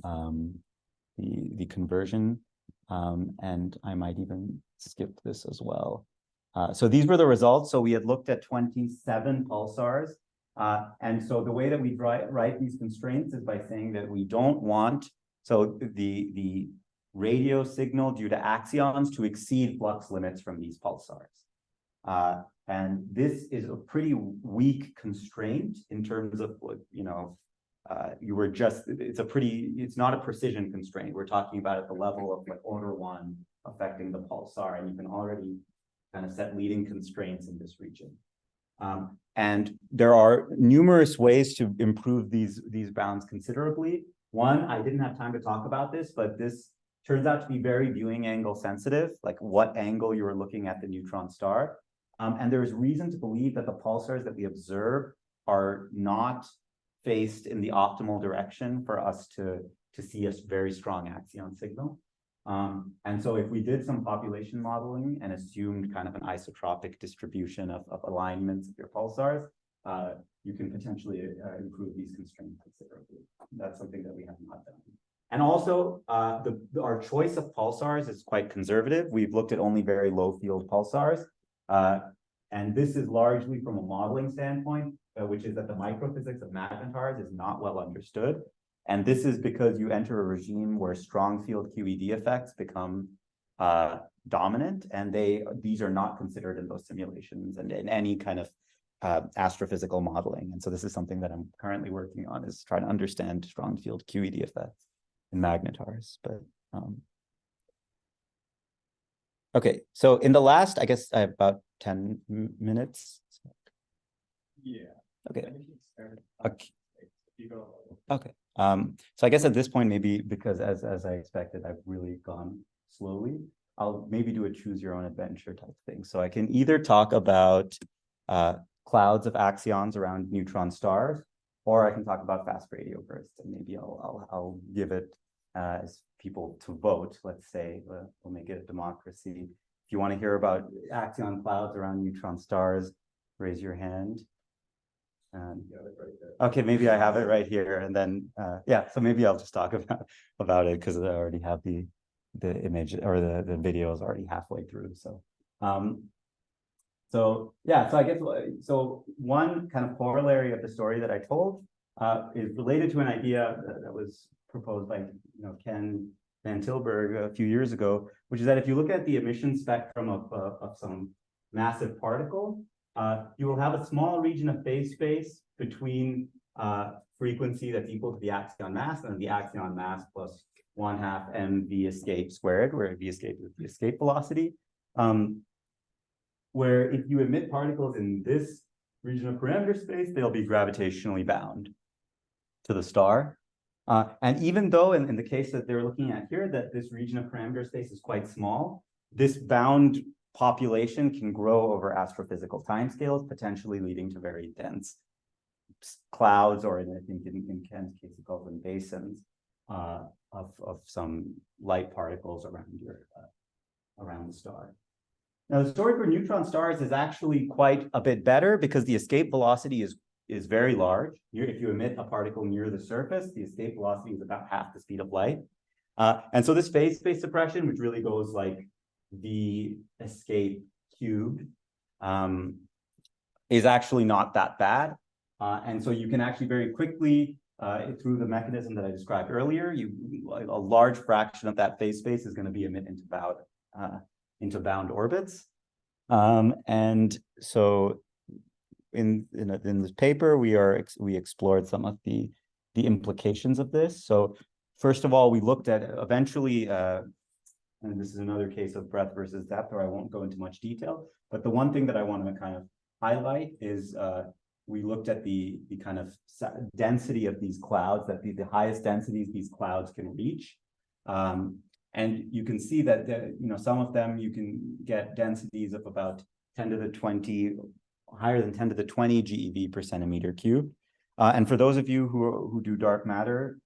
the conversion. And I might even skip this as well. So these were the results. So we had looked at 27 pulsars. And so the way that we write these constraints is by saying that we don't want, so the radio signal due to axions to exceed flux limits from these pulsars. And this is a pretty weak constraint in terms of, you know, it's not a precision constraint. We're talking about at the level of like order 1 affecting the pulsar, and you can already kind of set leading constraints in this region. And there are numerous ways to improve these bounds considerably. One, I didn't have time to talk about this, but this turns out to be very viewing angle sensitive, like what angle you are looking at the neutron star. And there is reason to believe that the pulsars that we observe are not faced in the optimal direction for us to see a very strong axion signal. And so if we did some population modeling and assumed kind of an isotropic distribution of alignments of your pulsars, you can potentially improve these constraints considerably. That's something that we have not done. And also, our choice of pulsars is quite conservative. We've looked at only very low field pulsars. And this is largely from a modeling standpoint, which is that the microphysics of magnetars is not well understood. And this is because you enter a regime where strong field QED effects become dominant, and these are not considered in those simulations and in any kind of astrophysical modeling. And so this is something that I'm currently working on, is trying to understand strong field QED effects in magnetars. But okay, so in the last, I guess I have about 10 minutes. Yeah. Okay. I think you started. Okay. You go. Okay. So I guess at this point, maybe because as I expected, I've really gone slowly, I'll maybe do a choose your own adventure type thing. So I can either talk about clouds of axions around neutron stars, or I can talk about fast radio bursts, and maybe I'll give it as people to vote. Let's say we'll make it a democracy. If you want to hear about axion clouds around neutron stars, raise your hand. Okay, maybe I have it right here, and then yeah, so maybe I'll just talk about it because I already have the image, or the video is already halfway through. So So yeah, so I guess so one kind of corollary of the story that I told is related to an idea that was proposed by Ken Van Tilburg a few years ago, which is that if you look at the emission spectrum of some massive particle, you will have a small region of phase space between frequency that's equal to the axion mass and the axion mass plus 1/2 mv escape squared, where v escape is the escape velocity. Where if you emit particles in this region of parameter space, they'll be gravitationally bound to the star. And even though in the case that they're looking at here, that this region of parameter space is quite small, this bound population can grow over astrophysical timescales, potentially leading to very dense clouds, or I think in Ken's case, he calls them basins of some light particles around the star. Now, the story for neutron stars is actually quite a bit better because the escape velocity is very large. If you emit a particle near the surface, the escape velocity is about half the speed of light. And so this phase space suppression, which really goes like the escape cubed, is actually not that bad. And so you can actually very quickly, through the mechanism that I described earlier, a large fraction of that phase space is going to be emitted into bound orbits. And so in this paper, we explored some of the implications of this. So first of all, we looked at eventually, and this is another case of breadth versus depth, or I won't go into much detail, but the one thing that I want to kind of highlight is we looked at the kind of density of these clouds, that the highest densities these clouds can reach. And you can see that some of them you can get densities of about 10 to the 20, higher than 10 to the 20 GeV per centimeter cube. And for those of you who do dark matter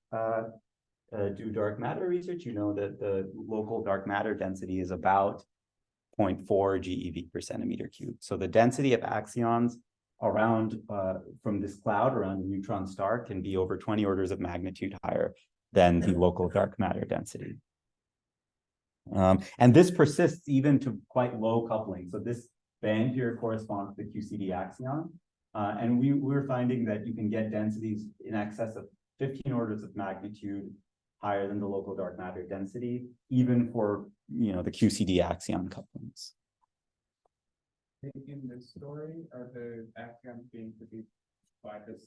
research, you know that the local dark matter density is about 0.4 GeV per centimeter cube. So the density of axions around from this cloud around a neutron star can be over 20 orders of magnitude higher than the local dark matter density. And this persists even to quite low coupling. So this band here corresponds to the QCD axion. And we're finding that you can get densities in excess of 15 orders of magnitude higher than the local dark matter density, even for the QCD axion couplings. In this story, are the axions being produced by the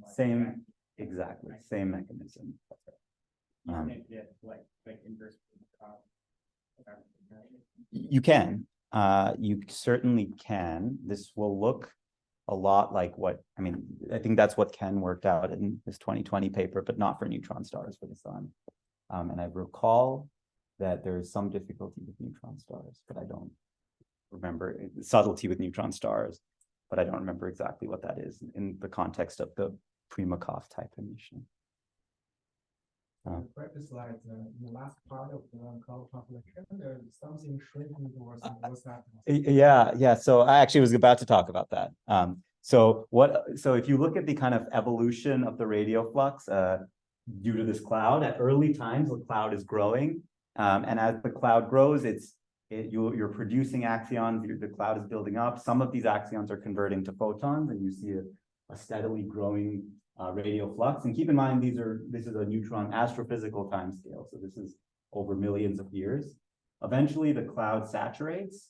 same exactly, same mechanism. You can't get like inverse. You can. You certainly can. This will look a lot like I think that's what Ken worked out in his 2020 paper, but not for neutron stars for the sun. And I recall that there is some difficulty with neutron stars, but I don't remember subtlety with neutron stars, but I don't remember exactly what that is in the context of the Primakov type emission. Practice slides, in the last part of the cloud population, there's something shrinking towards what's that? Yeah. So I actually was about to talk about that. So if you look at the kind of evolution of the radio flux due to this cloud, at early times the cloud is growing, and as the cloud grows, you're producing axions. The cloud is building up. Some of these axions are converting to photons, and you see a steadily growing radio flux. And keep in mind, this is a neutron astrophysical timescale, so this is over millions of years. Eventually, the cloud saturates,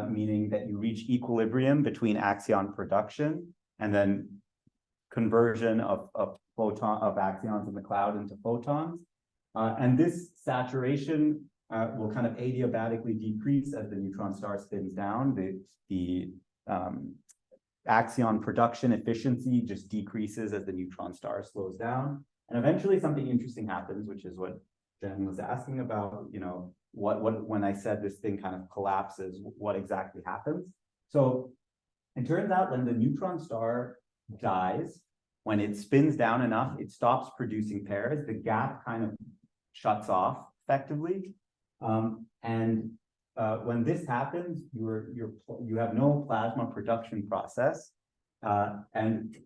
meaning that you reach equilibrium between axion production and then conversion of axions in the cloud into photons. And this saturation will kind of adiabatically decrease as the neutron star spins down. The axion production efficiency just decreases as the neutron star slows down. And eventually something interesting happens, which is what Jen was asking about, what when I said this thing kind of collapses, what exactly happens? So it turns out when the neutron star dies, when it spins down enough, it stops producing pairs. The gap kind of shuts off effectively. When this happens, you have no plasma production process, and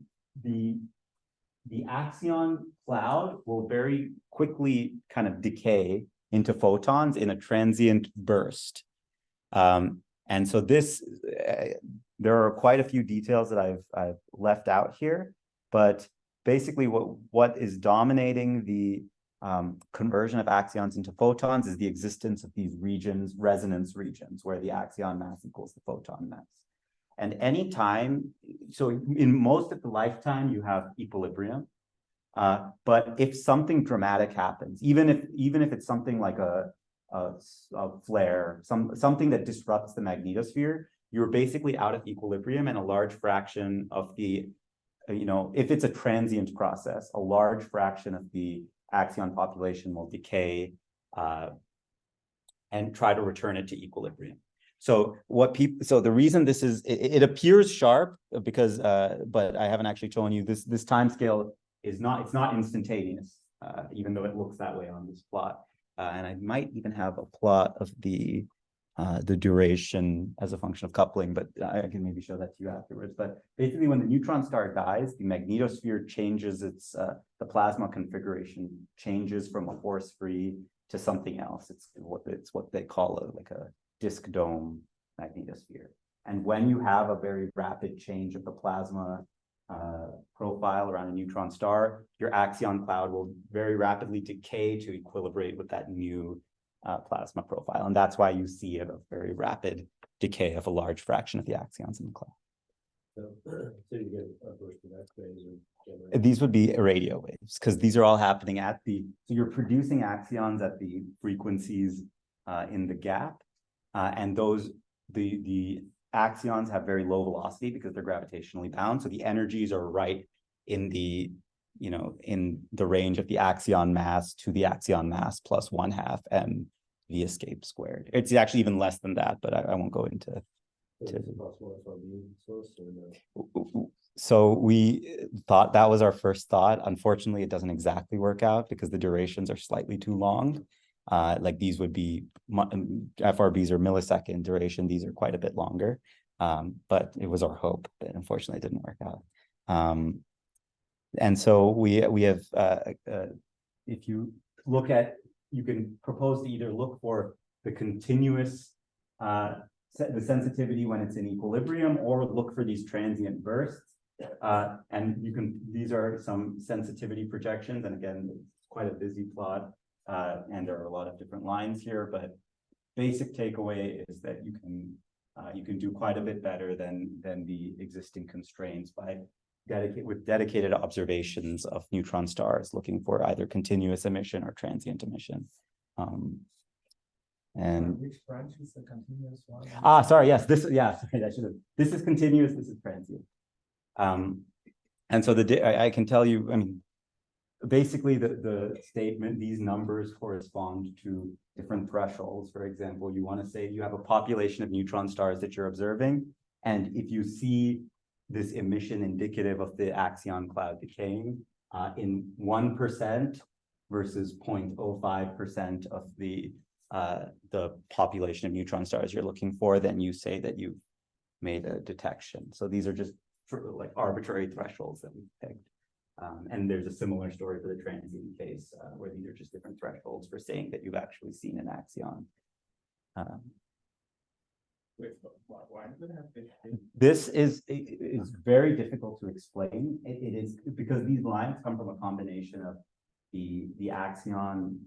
the axion cloud will very quickly kind of decay into photons in a transient burst. And so this, there are quite a few details that I've left out here, but basically what is dominating the conversion of axions into photons is the existence of these regions, resonance regions, where the axion mass equals the photon mass. And any time, so in most of the lifetime, you have equilibrium. But if something dramatic happens, even if it's something like a flare, something that disrupts the magnetosphere, you're basically out of equilibrium, and a large fraction of the, if it's a transient process, a large fraction of the axion population will decay and try to return it to equilibrium. So the reason this is, it appears sharp because, but I haven't actually shown you this time scale is not, it's not instantaneous, even though it looks that way on this plot. And I might even have a plot of the duration as a function of coupling, but I can maybe show that to you afterwards. But basically, when the neutron star dies, the magnetosphere changes its, the plasma configuration changes from a force-free to something else. It's what they call like a disk dome magnetosphere. And when you have a very rapid change of the plasma profile around a neutron star, your axion cloud will very rapidly decay to equilibrate with that new plasma profile. And that's why you see a very rapid decay of a large fraction of the axions in the cloud. So you get a burst of X-rays or These would be radio waves, because these are all happening at so you're producing axions at the frequencies in the gap. And the axions have very low velocity because they're gravitationally bound. So the energies are right in the, in the range of the axion mass to the axion mass plus 1/2 m v escape squared. It's actually even less than that, but I won't go into. So we thought that was our first thought. Unfortunately, it doesn't exactly work out because the durations are slightly too long. Like these would be FRBs are millisecond duration. These are quite a bit longer, but it was our hope, but unfortunately it didn't work out. And so we have, if you look at, you can propose to either look for the continuous, the sensitivity when it's in equilibrium, or look for these transient bursts. And these are some sensitivity projections. And again, it's quite a busy plot. And there are a lot of different lines here, but basic takeaway is that you can do quite a bit better than the existing constraints with dedicated observations of neutron stars looking for either continuous emission or transient emission. And which branch is the continuous one? sorry, yes, sorry, I should have. This is continuous, this is transient. And so I can tell you, I mean, basically the statement, these numbers correspond to different thresholds. For example, you want to say you have a population of neutron stars that you're observing, and if you see this emission indicative of the axion cloud decaying in 1% versus 0.05% of the population of neutron stars you're looking for, then you say that you've made a detection. So these are just like arbitrary thresholds that we've picked. And there's a similar story for the transient case, where these are just different thresholds for saying that you've actually seen an axion. Why does it have this? This is very difficult to explain. It is because these lines come from a combination of the axion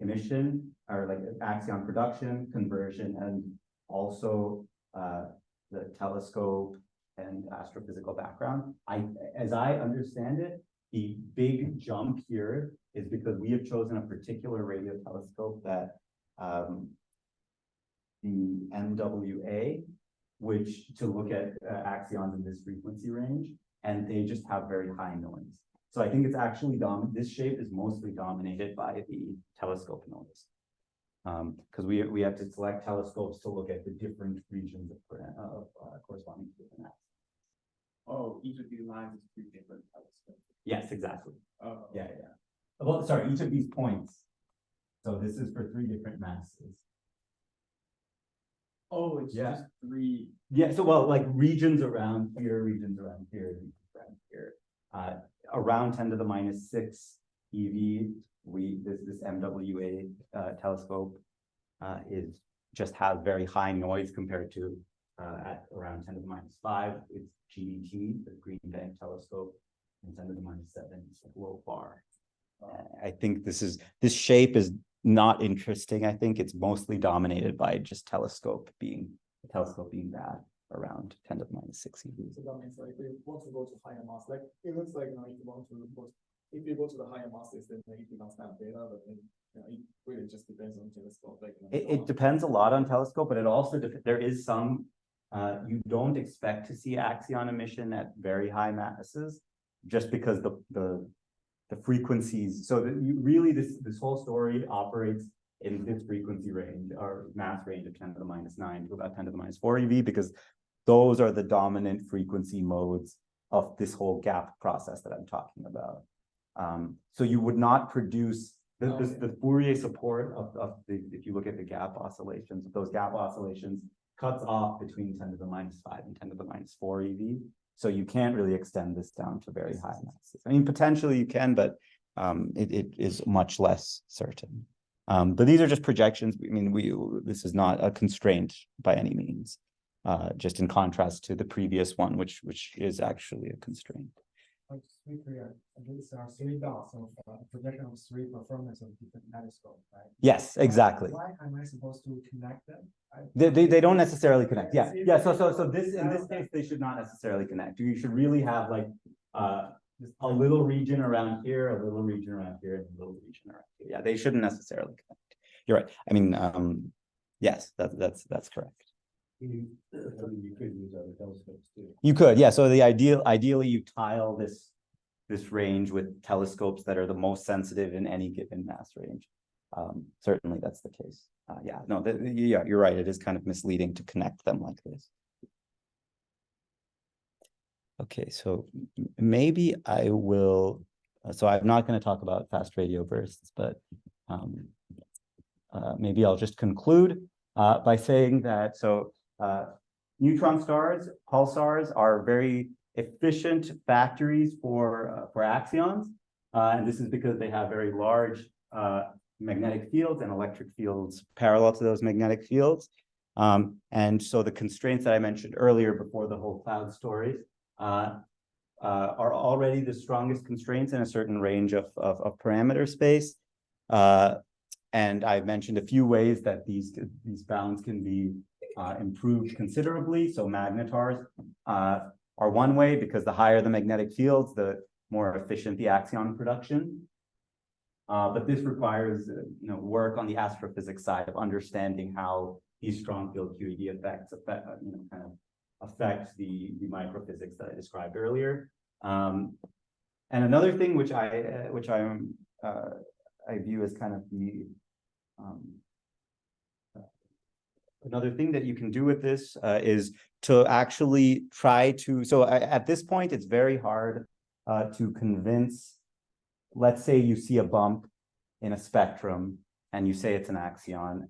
emission, or like axion production, conversion, and also the telescope and astrophysical background. As I understand it, the big jump here is because we have chosen a particular radio telescope that the MWA, which to look at axions in this frequency range, and they just have very high noise. So I think it's actually this shape is mostly dominated by the telescope noise. Because we have to select telescopes to look at the different regions of corresponding to different axes. Oh, each of these lines is 3 different telescopes. Yes, exactly. Oh, Yeah. Well, sorry, each of these points. So this is for 3 different masses. Oh, it's just 3. Yeah, so well, like regions around here, regions around here, regions around here. Around 10 to the minus 6 EV, this MWA telescope is just has very high noise compared to at around 10 to the minus 5. It's GBT, the Green Bank telescope, and 10 to the minus 7 is like low bar. I think this shape is not interesting. I think it's mostly dominated by just telescope being bad around 10 to the minus 6 eV. So that means like if you want to go to higher mass, like it looks like, you know, if you go to the higher masses, then maybe you can snap data, but then, you know, it really just depends on telescope. Like, you know, It depends a lot on telescope, but it also there is some you don't expect to see axion emission at very high masses, just because the frequencies. So that you really this whole story operates in this frequency range or mass range of 10 to the minus 9 to about 10 to the minus 4 eV, because those are the dominant frequency modes of this whole gap process that I'm talking about. So you would not produce the Fourier support of the, if you look at the gap oscillations, those gap oscillations cuts off between 10 to the minus 5 and 10 to the minus 4 eV. So you can't really extend this down to very high masses. I mean, potentially you can, but it is much less certain. But these are just projections. I mean, this is not a constraint by any means, just in contrast to the previous one, which is actually a constraint. like to be clear, these are 3 dots of projection of 3 performance of different telescopes, right? Yes, exactly. Why am I supposed to connect them? They don't necessarily connect. Yeah. So this in this case they should not necessarily connect. You should really have like a little region around here, a little region around here, and a little region around here. Yeah, they shouldn't necessarily connect. You're right. I mean, yes, that's correct. You could use other telescopes too. You could, yeah. So the ideally you tile this range with telescopes that are the most sensitive in any given mass range. Certainly that's the case. Yeah, no, yeah, you're right. It is kind of misleading to connect them like this. Okay, so maybe I will. So I'm not going to talk about fast radio bursts, but maybe I'll just conclude by saying that neutron stars, pulsars, are very efficient factories for axions, and this is because they have very large magnetic fields and electric fields parallel to those magnetic fields. And so the constraints that I mentioned earlier before the whole cloud story are already the strongest constraints in a certain range of parameter space. And I mentioned a few ways that these bounds can be improved considerably. So magnetars are one way, because the higher the magnetic fields, the more efficient the axion production. But this requires work on the astrophysics side of understanding how these strong field QED effects affect the microphysics that I described earlier. And another thing which I view as kind of the another thing that you can do with this is to actually try to. So at this point, it's very hard to convince. Let's say you see a bump in a spectrum and you say it's an axion.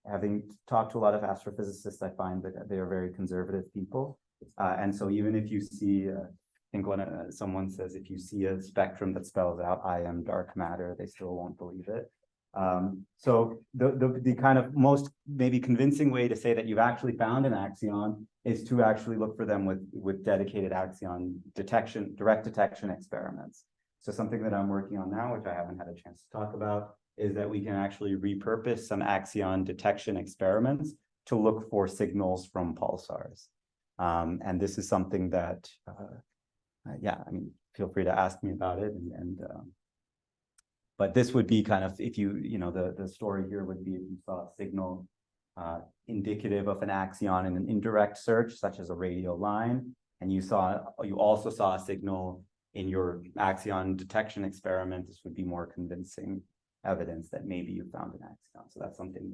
Having talked to a lot of astrophysicists, I find that they are very conservative people. And so even if you see, I think when someone says, if you see a spectrum that spells out I am dark matter, they still won't believe it. So the kind of most maybe convincing way to say that you've actually found an axion is to actually look for them with dedicated axion detection, direct detection experiments. So something that I'm working on now, which I haven't had a chance to talk about, is that we can actually repurpose some axion detection experiments to look for signals from pulsars. And this is something that, yeah, I mean, feel free to ask me about it. But this would be kind of, if the story here would be if you saw a signal indicative of an axion in an indirect search, such as a radial line, and you also saw a signal in your axion detection experiment, this would be more convincing evidence that maybe you found an axion. So that's something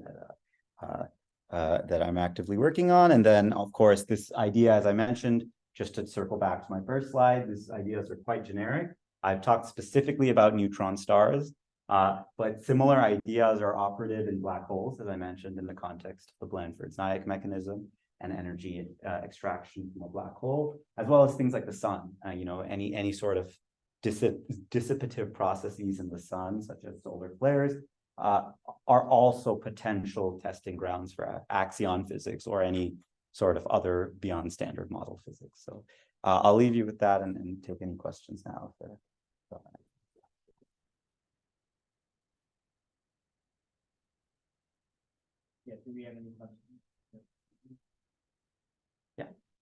that I'm actively working on. And then, of course, this idea, as I mentioned, just to circle back to my first slide, these ideas are quite generic. I've talked specifically about neutron stars, but similar ideas are operative in black holes, as I mentioned, in the context of the Blandford-Nyack mechanism and energy extraction from a black hole, as well as things like the sun. Any sort of dissipative processes in the sun, such as solar flares, are also potential testing grounds for axion physics or any sort of other beyond standard model physics. So I'll leave you with that and take any questions now. Yeah, do we have any questions?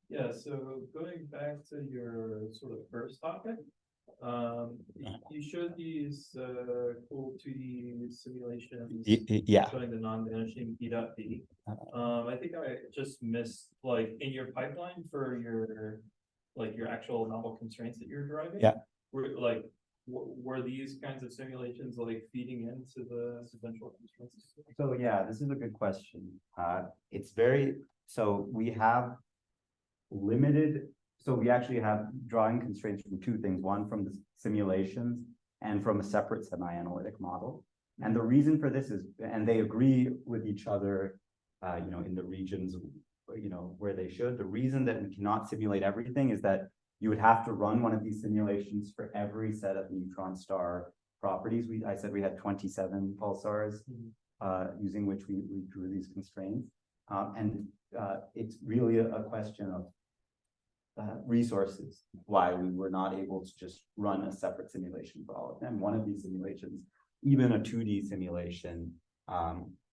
Yeah, so going back to your sort of first topic, you showed these cool 2D simulations Yeah. showing the non-vanishing E.B. I think I just missed, like, in your pipeline for your actual novel constraints that you're deriving. Yeah. Were these kinds of simulations like feeding into the sequential constraints? So yeah, this is a good question. It's very, so we have limited, so we actually have drawing constraints from two things, one from the simulations and from a separate semi-analytic model. And the reason for this is, and they agree with each other, in the regions, where they should. The reason that we cannot simulate everything is that you would have to run one of these simulations for every set of neutron star properties. I said we had 27 pulsars, using which we drew these constraints. It's really a question of resources, why we were not able to just run a separate simulation for all of them. One of these simulations, even a 2D simulation,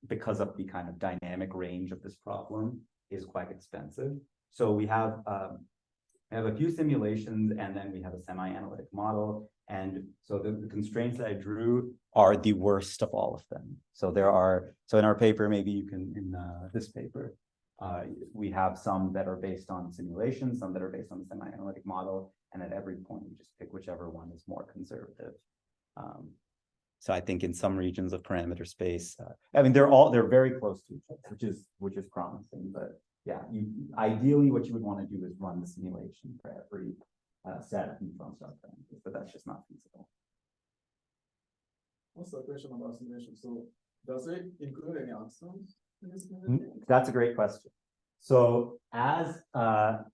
because of the kind of dynamic range of this problem, is quite expensive. So we have a few simulations, and then we have a semi-analytic model. And so the constraints that I drew are the worst of all of them. So so in our paper, maybe you can, in this paper, we have some that are based on simulation, some that are based on the semi-analytic model, and at every point you just pick whichever one is more conservative. So I think in some regions of parameter space, I mean, they're very close to each other, which is promising. But yeah, ideally what you would want to do is run the simulation for every set of neutron star parameters, but that's just not feasible. Also a question about simulation. So does it include any axions in this? That's a great question. So as I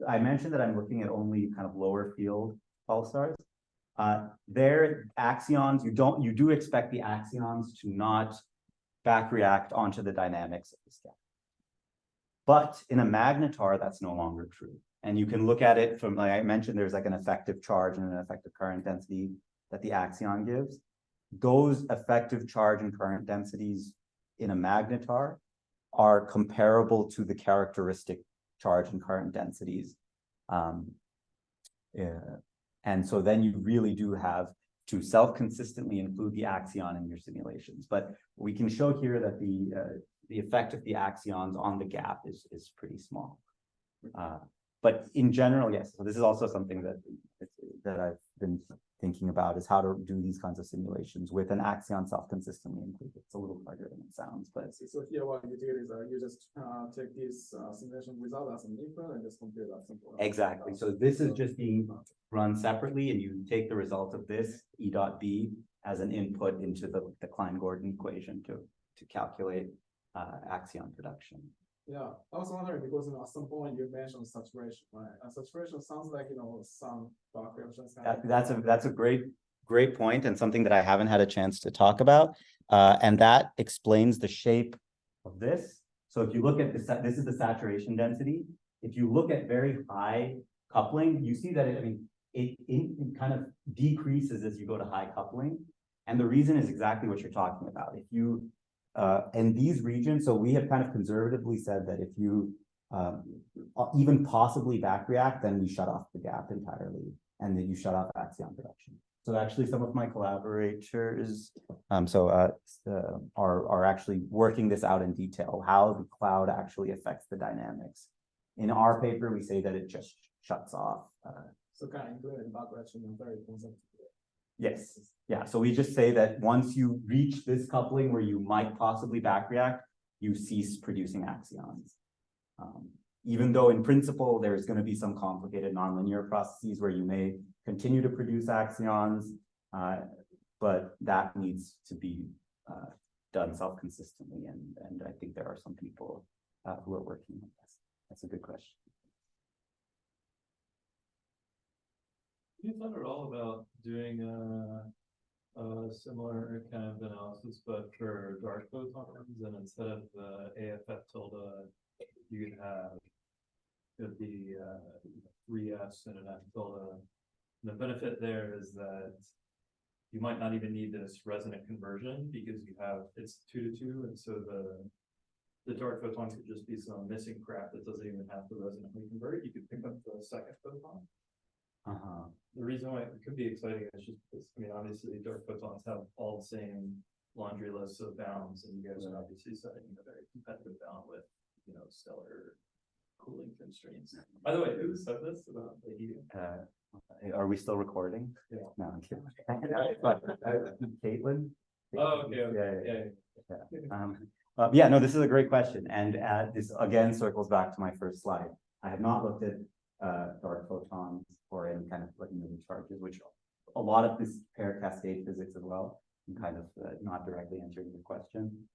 mentioned that I'm looking at only kind of lower field pulsars. Their axions, you do expect the axions to not back react onto the dynamics of the scatter. But in a magnetar, that's no longer true. And you can look at it from, like I mentioned, there's like an effective charge and an effective current density that the axion gives. Those effective charge and current densities in a magnetar are comparable to the characteristic charge and current densities. And so then you really do have to self-consistently include the axion in your simulations. But we can show here that the effect of the axions on the gap is pretty small. But in general, yes. So this is also something that I've been thinking about, is how to do these kinds of simulations with an axion self-consistently included. It's a little harder than it sounds, but So here what you do is you just take this simulation without as an input and just compare that simple. exactly. So this is just being run separately, and you take the result of this E.B as an input into the Klein-Gordon equation to calculate axion production. Yeah, I was wondering because at some point you mentioned saturation, right? And saturation sounds like some dark reactions. That's a great point, and something that I haven't had a chance to talk about. And that explains the shape of this. So if you look at this is the saturation density. If you look at very high coupling, you see that it kind of decreases as you go to high coupling. And the reason is exactly what you're talking about. If you in these regions, so we have kind of conservatively said that if you even possibly back react, then we shut off the gap entirely, and then you shut off axion production. So actually some of my collaborators are actually working this out in detail, how the cloud actually affects the dynamics. In our paper, we say that it just shuts off. So kind of including back reaction and very concept. Yes. Yeah. So we just say that once you reach this coupling where you might possibly back react, you cease producing axions. Even though in principle, there's going to be some complicated nonlinear processes where you may continue to produce axions, but that needs to be done self-consistently. And I think there are some people who are working on this. That's a good question. Have you thought at all about doing a similar kind of analysis, but for dark photons, and instead of the AFF tilde, you could have could be 3s and an F tilde. The benefit there is that you might not even need this resonant conversion because you have it's 2 to 2, and so the dark photons could just be some missing crap that doesn't even have to resonantly convert. You could pick up the second photon. The reason why it could be exciting is just because, I mean, obviously dark photons have all the same laundry lists of bounds, and you guys are obviously setting a very competitive bound with, you know, stellar cooling constraints. By the way, who said this about the helium? Are we still recording? Yeah. No, I'm kidding. Caitlin? Oh, okay, Yeah. Yeah, no, this is a great question, and this again circles back to my first slide. I have not looked at dark photons or any kind of like moving charges, which a lot of this pair cascade physics as well, and kind of not directly answering your question,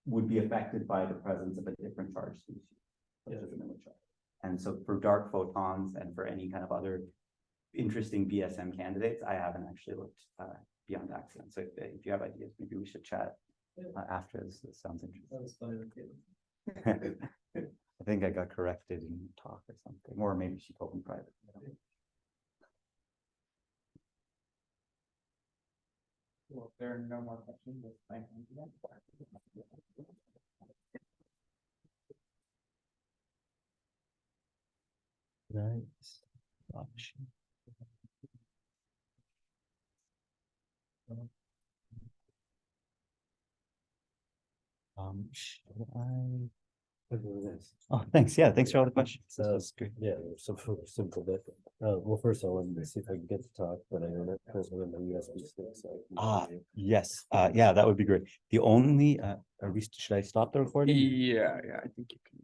would be affected by the presence of a different charge species, such as a Miller charge. And so for dark photons and for any kind of other interesting BSM candidates, I haven't actually looked beyond Axion. So if you have ideas, maybe we should chat after this. This sounds interesting. That was funny. I think I got corrected in talk or something, or maybe she told me private. Well, if there are no more questions, let's thank you again. Nice. Gosh. Should I? Oh, thanks. Yeah, thanks for all the questions. That's great. Yeah, some simple bit. Well, first I wanted to see if I can get to talk, but I don't have the USB stick. So Yes. Yeah, that would be great. The only, should I stop the recording? Yeah, I think you can.